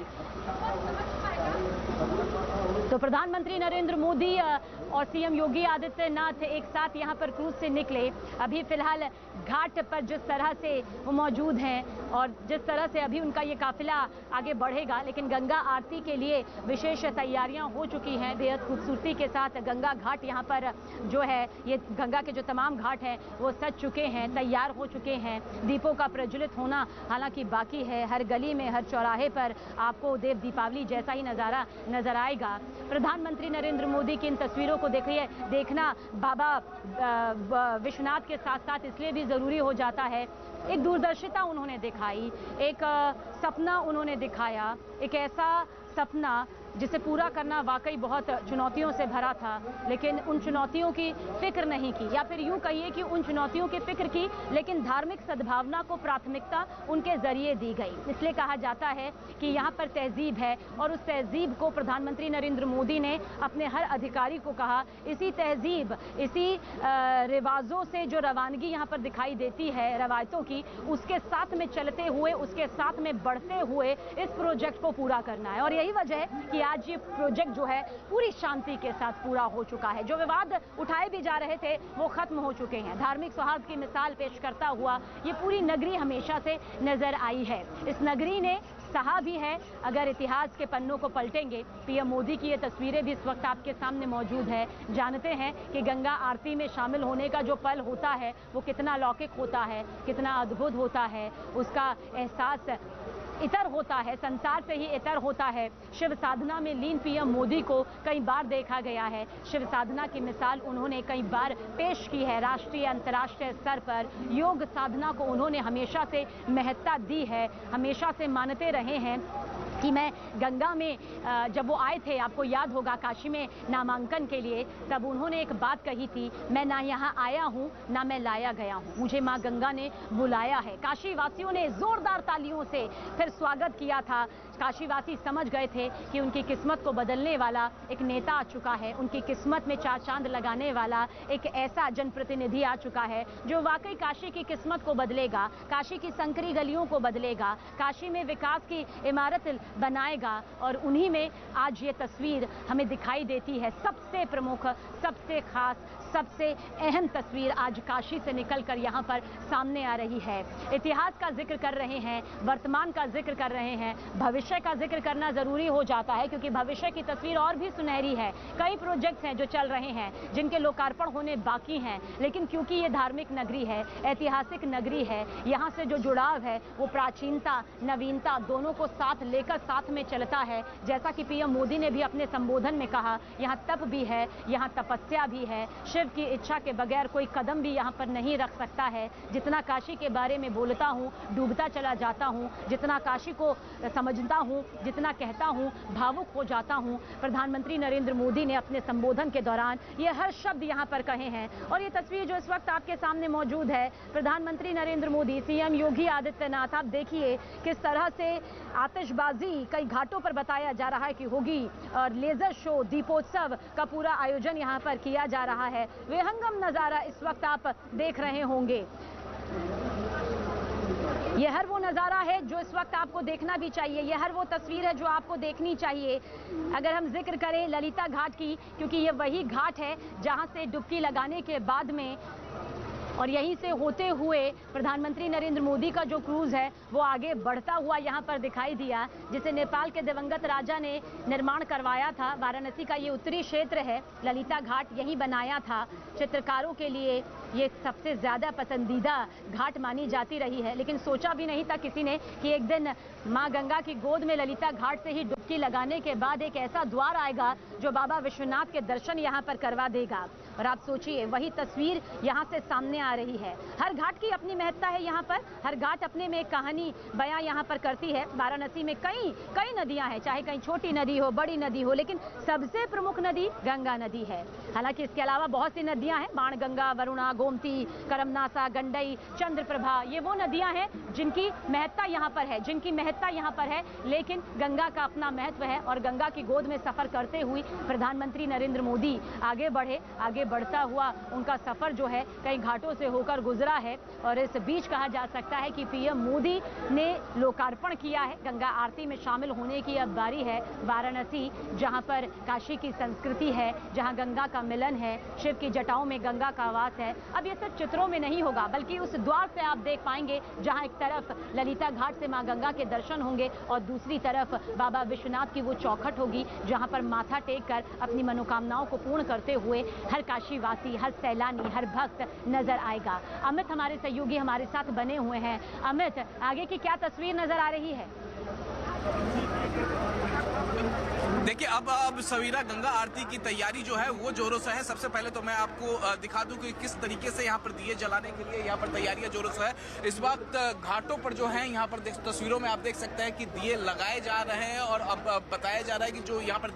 तो प्रधानमंत्री नरेंद्र मोदी और सीएम योगी आदित्यनाथ एक साथ यहां पर क्रूज से निकले। अभी फिलहाल घाट पर जिस तरह से वो मौजूद हैं और जिस तरह से अभी उनका ये काफिला आगे बढ़ेगा, लेकिन गंगा आरती के लिए विशेष तैयारियां हो चुकी हैं। बेहद खूबसूरती के साथ गंगा घाट यहाँ पर जो है, ये गंगा के जो तमाम घाट हैं वो सज चुके हैं, तैयार हो चुके हैं। दीपों का प्रज्वलित होना हालांकि बाकी है। हर गली में, हर चौराहे पर आपको देव दीपावली जैसा ही नज़ारा नजर आएगा। प्रधानमंत्री नरेंद्र मोदी की इन तस्वीरों को देखना बाबा विश्वनाथ के साथ साथ इसलिए भी ज़रूरी हो जाता है, एक दूरदर्शिता उन्होंने दिखाई, एक सपना उन्होंने दिखाया, एक ऐसा सपना जिसे पूरा करना वाकई बहुत चुनौतियों से भरा था, लेकिन उन चुनौतियों की फिक्र नहीं की, या फिर यूं कहिए कि उन चुनौतियों की फिक्र की लेकिन धार्मिक सद्भावना को प्राथमिकता उनके जरिए दी गई। इसलिए कहा जाता है कि यहाँ पर तहजीब है और उस तहजीब को प्रधानमंत्री नरेंद्र मोदी ने अपने हर अधिकारी को कहा, इसी तहजीब, इसी रिवाजों से जो रवानगी यहाँ पर दिखाई देती है, रवायतों की, उसके साथ में चलते हुए, उसके साथ में बढ़ते हुए इस प्रोजेक्ट को पूरा करना है। और यही वजह है कि आज ये प्रोजेक्ट जो है पूरी शांति के साथ पूरा हो चुका है। जो विवाद उठाए भी जा रहे थे वो खत्म हो चुके हैं। धार्मिक सौहार्द की मिसाल पेश करता हुआ ये पूरी नगरी हमेशा से नजर आई है। इस नगरी ने सहा भी है। अगर इतिहास के पन्नों को पलटेंगे, पीएम मोदी की ये तस्वीरें भी इस वक्त आपके सामने मौजूद है। जानते हैं कि गंगा आरती में शामिल होने का जो पल होता है वो कितना लौकिक होता है, कितना अद्भुत होता है, उसका एहसास इतर होता है, संसार से ही इतर होता है। शिव साधना में लीन पीएम मोदी को कई बार देखा गया है। शिव साधना की मिसाल उन्होंने कई बार पेश की है। राष्ट्रीय अंतर्राष्ट्रीय स्तर पर योग साधना को उन्होंने हमेशा से महत्ता दी है, हमेशा से मानते रहे हैं कि मैं गंगा में जब वो आए थे, आपको याद होगा काशी में नामांकन के लिए, तब उन्होंने एक बात कही थी, मैं ना यहाँ आया हूँ ना मैं लाया गया हूँ, मुझे माँ गंगा ने बुलाया है। काशी वासियों ने जोरदार तालियों से फिर स्वागत किया था। काशीवासी समझ गए थे कि उनकी किस्मत को बदलने वाला एक नेता आ चुका है, उनकी किस्मत में चार चांद लगाने वाला एक ऐसा जनप्रतिनिधि आ चुका है जो वाकई काशी की किस्मत को बदलेगा, काशी की संकरी गलियों को बदलेगा, काशी में विकास की इमारत बनाएगा। और उन्हीं में आज ये तस्वीर हमें दिखाई देती है। सबसे प्रमुख, सबसे खास, सबसे अहम तस्वीर आज काशी से निकलकर यहाँ पर सामने आ रही है। इतिहास का जिक्र कर रहे हैं, वर्तमान का जिक्र कर रहे हैं, भविष्य का जिक्र करना जरूरी हो जाता है क्योंकि भविष्य की तस्वीर और भी सुनहरी है। कई प्रोजेक्ट्स हैं जो चल रहे हैं, जिनके लोकार्पण होने बाकी हैं, लेकिन क्योंकि ये धार्मिक नगरी है, ऐतिहासिक नगरी है, यहाँ से जो जुड़ाव है वो प्राचीनता, नवीनता दोनों को साथ लेकर साथ में चलता है। जैसा कि पीएम मोदी ने भी अपने संबोधन में कहा, यहाँ तप भी है, यहाँ तपस्या भी है, शिव शिव की इच्छा के बगैर कोई कदम भी यहाँ पर नहीं रख सकता है। जितना काशी के बारे में बोलता हूँ डूबता चला जाता हूँ, जितना काशी को समझता हूँ, जितना कहता हूँ भावुक हो जाता हूँ। प्रधानमंत्री नरेंद्र मोदी ने अपने संबोधन के दौरान ये हर शब्द यहाँ पर कहे हैं। और ये तस्वीर जो इस वक्त आपके सामने मौजूद है, प्रधानमंत्री नरेंद्र मोदी, सीएम योगी आदित्यनाथ, आप देखिए किस तरह से आतिशबाजी कई घाटों पर बताया जा रहा है कि होगी और लेजर शो, दीपोत्सव का पूरा आयोजन यहाँ पर किया जा रहा है। विहंगम नजारा इस वक्त आप देख रहे होंगे। यह हर वो नज़ारा है जो इस वक्त आपको देखना भी चाहिए, यह हर वो तस्वीर है जो आपको देखनी चाहिए। अगर हम जिक्र करें ललिता घाट की, क्योंकि ये वही घाट है जहां से डुबकी लगाने के बाद में और यहीं से होते हुए प्रधानमंत्री नरेंद्र मोदी का जो क्रूज है वो आगे बढ़ता हुआ यहाँ पर दिखाई दिया, जिसे नेपाल के दिवंगत राजा ने निर्माण करवाया था। वाराणसी का ये उत्तरी क्षेत्र है, ललिता घाट यहीं बनाया था। चित्रकारों के लिए ये सबसे ज़्यादा पसंदीदा घाट मानी जाती रही है, लेकिन सोचा भी नहीं था किसी ने कि एक दिन माँ गंगा की गोद में ललिता घाट से ही डुबकी लगाने के बाद एक ऐसा द्वार आएगा जो बाबा विश्वनाथ के दर्शन यहाँ पर करवा देगा। और आप सोचिए वही तस्वीर यहाँ से सामने आ रही है। हर घाट की अपनी महत्ता है यहाँ पर, हर घाट अपने में एक कहानी बयां यहाँ पर करती है। वाराणसी में कई नदियाँ हैं, चाहे कहीं छोटी नदी हो, बड़ी नदी हो, लेकिन सबसे प्रमुख नदी गंगा नदी है। हालांकि इसके अलावा बहुत सी नदियाँ हैं, बाणगंगा, वरुणा, गोमती, करमनासा, गंडई, चंद्रप्रभा, ये वो नदियाँ हैं जिनकी महत्ता यहाँ पर है, लेकिन गंगा का अपना महत्व है। और गंगा की गोद में सफर करते हुए प्रधानमंत्री नरेंद्र मोदी आगे बढ़ता हुआ उनका सफर जो है कई घाटों से होकर गुजरा है। और इस बीच कहा जा सकता है कि पीएम मोदी ने लोकार्पण किया है। गंगा आरती में शामिल होने की अब बारी है। वाराणसी जहां पर काशी की संस्कृति है, जहां गंगा का मिलन है, शिव की जटाओं में गंगा का वास है। अब ये सिर्फ चित्रों में नहीं होगा, बल्कि उस द्वार से आप देख पाएंगे जहां एक तरफ ललिता घाट से मां गंगा के दर्शन होंगे और दूसरी तरफ बाबा विश्वनाथ की वो चौखट होगी जहां पर माथा टेक कर अपनी मनोकामनाओं को पूर्ण करते हुए हर काशीवासी, हर सैलानी, हर भक्त नजर आएगा। अमित हमारे सहयोगी हमारे साथ बने हुए हैं। अमित, आगे की क्या तस्वीर नजर आ रही है? देखिए अब सवेरा गंगा आरती की तैयारी जो है वो जोरों से है। सबसे पहले तो मैं आपको दिखा दूं कि किस तरीके से यहाँ पर दिए जलाने के लिए यहाँ पर तैयारियां जोरों से है। इस वक्त घाटों पर जो है यहाँ पर तस्वीरों में आप देख सकते हैं कि दिए लगाए जा रहे हैं और अब बताया जा रहा है कि जो यहाँ पर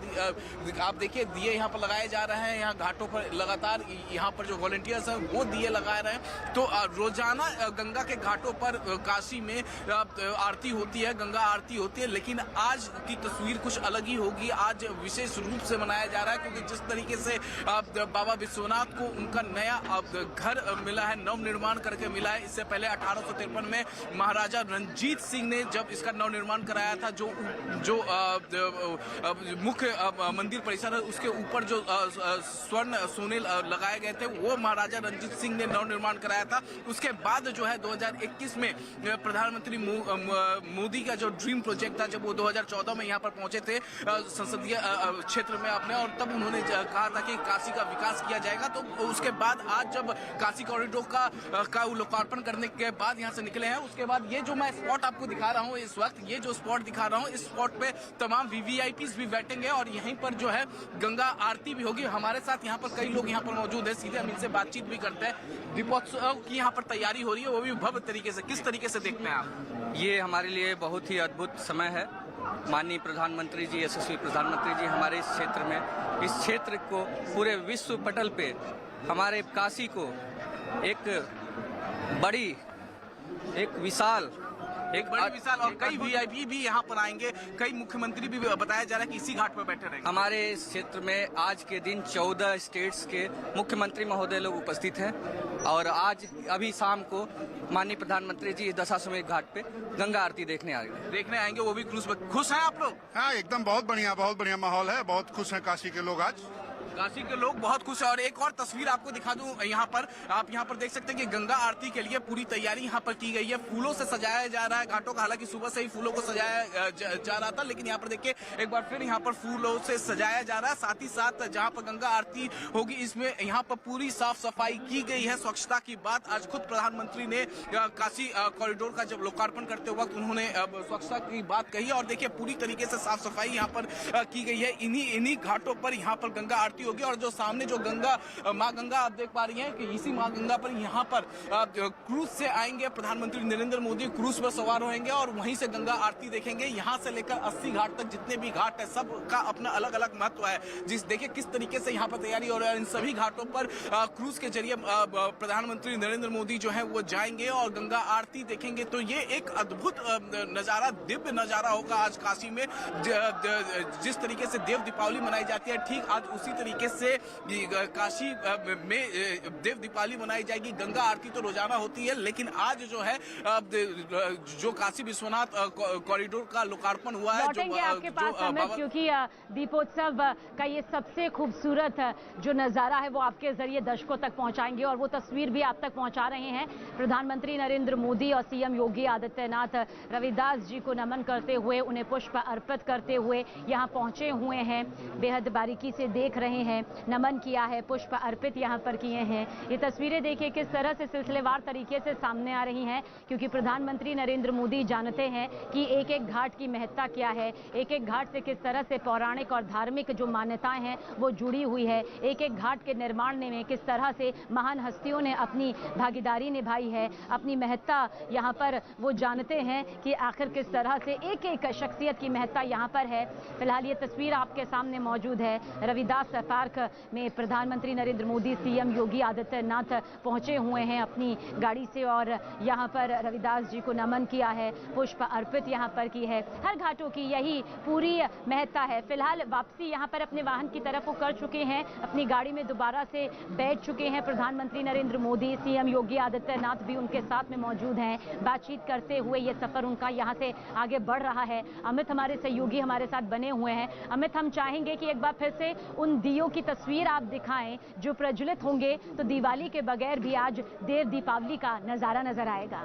आप देखिए दिए यहाँ पर लगाए जा रहे हैं। यहाँ घाटों पर लगातार यहाँ पर जो वॉलंटियर्स हैं वो दिए लगा रहे हैं। तो रोजाना गंगा के घाटों पर काशी में आरती होती है, गंगा आरती होती है, लेकिन आज की तस्वीर कुछ अलग ही होगी। आज विशेष रूप से मनाया जा रहा है क्योंकि जिस तरीके से बाबा विश्वनाथ को उनका नया घर मिला है, नव निर्माण करके मिला है। इससे पहले 1853 में महाराजा रणजीत सिंह ने जब इसका नव निर्माण कराया था, जो मुख्य मंदिर परिसर है उसके ऊपर जो स्वर्ण सोने लगाए गए थे वो महाराजा रणजीत सिंह ने नव निर्माण कराया था। उसके बाद जो है 2021 में प्रधानमंत्री मोदी का जो ड्रीम प्रोजेक्ट था, जब वो 2014 में यहाँ पर पहुंचे थे संसदीय क्षेत्र में अपने, और तब उन्होंने कहा था कि काशी का विकास किया जाएगा। तो उसके बाद आज जब काशी कॉरिडोर का लोकार्पण करने के बाद यहाँ से निकले हैं, उसके बाद ये जो मैं स्पॉट आपको दिखा रहा हूँ इस वक्त, ये जो स्पॉट दिखा रहा हूँ, इस स्पॉट पे तमाम वीवीआईपीज भी बैठेंगे और यहीं पर जो है गंगा आरती भी होगी। हमारे साथ यहाँ पर कई लोग यहाँ पर मौजूद है, सीधे हम इनसे बातचीत भी करते हैं। दीपोत्सव की यहाँ पर तैयारी हो रही है, वो भी भव्य तरीके से। किस तरीके से देखते हैं आप? ये हमारे लिए बहुत ही अद्भुत समय है। माननीय प्रधानमंत्री जी, यशस्वी प्रधानमंत्री जी हमारे इस क्षेत्र में, इस क्षेत्र को पूरे विश्व पटल पे, हमारे काशी को एक विशाल और कई वीआईपी भी यहाँ पर आएंगे, कई मुख्यमंत्री भी बताया जा रहा है कि इसी घाट पर बैठे रहेंगे। हमारे इस क्षेत्र में आज के दिन 14 स्टेट्स के मुख्यमंत्री महोदय लोग उपस्थित हैं और आज अभी शाम को माननीय प्रधानमंत्री जी दशाश्वमेध घाट पे गंगा आरती देखने आएंगे, वो भी क्रूज पर। खुश हैं आप लोग? हाँ, एकदम बहुत बढ़िया माहौल है, बहुत खुश हैं काशी के लोग आज। काशी के लोग बहुत खुश है। और एक और तस्वीर आपको दिखा दूं, यहाँ पर आप यहाँ पर देख सकते हैं कि गंगा आरती के लिए पूरी तैयारी यहाँ पर की गई है। फूलों से सजाया जा रहा है घाटों का। हालांकि सुबह से ही फूलों को सजाया जा रहा था, लेकिन यहाँ पर देखिए एक बार फिर यहाँ पर फूलों से सजाया जा रहा है। साथ ही साथ जहाँ पर गंगा आरती होगी इसमें यहाँ पर पूरी साफ सफाई की गई है। स्वच्छता की बात आज खुद प्रधानमंत्री ने काशी कॉरिडोर का जब लोकार्पण करते वक्त उन्होंने स्वच्छता की बात कही और देखिए पूरी तरीके से साफ सफाई यहाँ पर की गई है। इन्हीं घाटों पर यहाँ पर गंगा आरती आरती होगी। और जो सामने जो गंगा माँ गंगा आप देख पा रही हैं कि इसी माँ गंगा पर यहाँ पर क्रूज से आएंगे प्रधानमंत्री नरेंद्र मोदी, क्रूज पर सवार होंगे और वहीं से गंगा आरती देखेंगे। यहाँ से लेकर 80 घाट तक जितने भी घाट है सबका अपना अलग अलग महत्व है। देखिए किस तरीके से यहाँ पर तैयारी हो रहा है। इन सभी घाटों पर क्रूज के जरिए प्रधानमंत्री नरेंद्र मोदी जो है वो जाएंगे और गंगा आरती देखेंगे। तो ये एक अद्भुत नजारा, दिव्य नजारा होगा आज काशी में। जिस तरीके से देव दीपावली मनाई जाती है, ठीक आज उसी तरीके से काशी में देव दीपावली मनाई जाएगी। गंगा आरती तो रोजाना होती है, लेकिन आज जो है जो काशी विश्वनाथ कॉरिडोर का लोकार्पण हुआ है, लौटेंगे आपके पास अमित, क्योंकि दीपोत्सव का ये सबसे खूबसूरत जो नजारा है वो आपके जरिए दर्शकों तक पहुंचाएंगे और वो तस्वीर भी आप तक पहुंचा रहे हैं। प्रधानमंत्री नरेंद्र मोदी और सीएम योगी आदित्यनाथ रविदास जी को नमन करते हुए, उन्हें पुष्प अर्पित करते हुए यहाँ पहुंचे हुए हैं। बेहद बारीकी से देख रहे हैं, नमन किया है, पुष्प अर्पित यहाँ पर किए हैं। ये तस्वीरें देखिए किस तरह से सिलसिलेवार तरीके से सामने आ रही हैं, क्योंकि प्रधानमंत्री नरेंद्र मोदी जानते हैं कि एक एक घाट की महत्ता क्या है, एक एक घाट से किस तरह से पौराणिक और धार्मिक जो मान्यताएं हैं वो जुड़ी हुई है। एक एक घाट के निर्माण में किस तरह से महान हस्तियों ने अपनी भागीदारी निभाई है, अपनी महत्ता यहाँ पर वो जानते हैं कि आखिर किस तरह से एक एक शख्सियत की महत्ता यहाँ पर है। फिलहाल ये तस्वीर आपके सामने मौजूद है। रविदास पार्क में प्रधानमंत्री नरेंद्र मोदी, सीएम योगी आदित्यनाथ पहुंचे हुए हैं अपनी गाड़ी से और यहाँ पर रविदास जी को नमन किया है, पुष्प अर्पित यहाँ पर की है। हर घाटों की यही पूरी महत्ता है। फिलहाल वापसी यहाँ पर अपने वाहन की तरफ वो कर चुके हैं, अपनी गाड़ी में दोबारा से बैठ चुके हैं। प्रधानमंत्री नरेंद्र मोदी, सीएम योगी आदित्यनाथ भी उनके साथ में मौजूद हैं। बातचीत करते हुए ये सफर उनका यहाँ से आगे बढ़ रहा है। अमित हमारे सहयोगी हमारे साथ बने हुए हैं। अमित, हम चाहेंगे कि एक बार फिर से उन दियों की तस्वीर आप दिखाएं जो प्रज्वलित होंगे, तो दिवाली के बगैर भी आज देव दीपावली का नजारा नजर आएगा।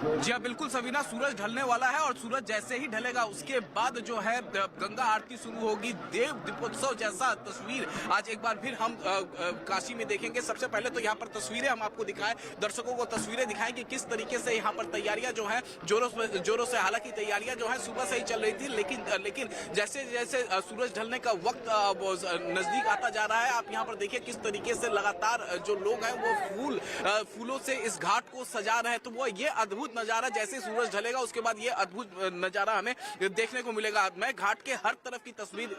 जी हाँ, बिल्कुल सबीना, सूरज ढलने वाला है और सूरज जैसे ही ढलेगा उसके बाद जो है गंगा आरती शुरू होगी। देव दीपोत्सव जैसा तस्वीर आज एक बार फिर हम काशी में देखेंगे। सबसे पहले तो यहाँ पर तस्वीरें हम आपको दिखाएं, दर्शकों को तस्वीरें दिखाएं कि किस तरीके से यहाँ पर तैयारियां जो है जोरों से, हालांकि तैयारियां जो है सुबह से ही चल रही थी, लेकिन जैसे जैसे सूरज ढलने का वक्त नजदीक आता जा रहा है, आप यहाँ पर देखिए किस तरीके से लगातार जो लोग हैं वो फूलों से इस घाट को सजा रहे हैं। तो वो ये अद्भुत नजारा, जैसे सूरज ढलेगा उसके बाद ये अद्भुत नजारा हमें देखने को मिलेगा। मैं घाट के हर तरफ की तस्वीर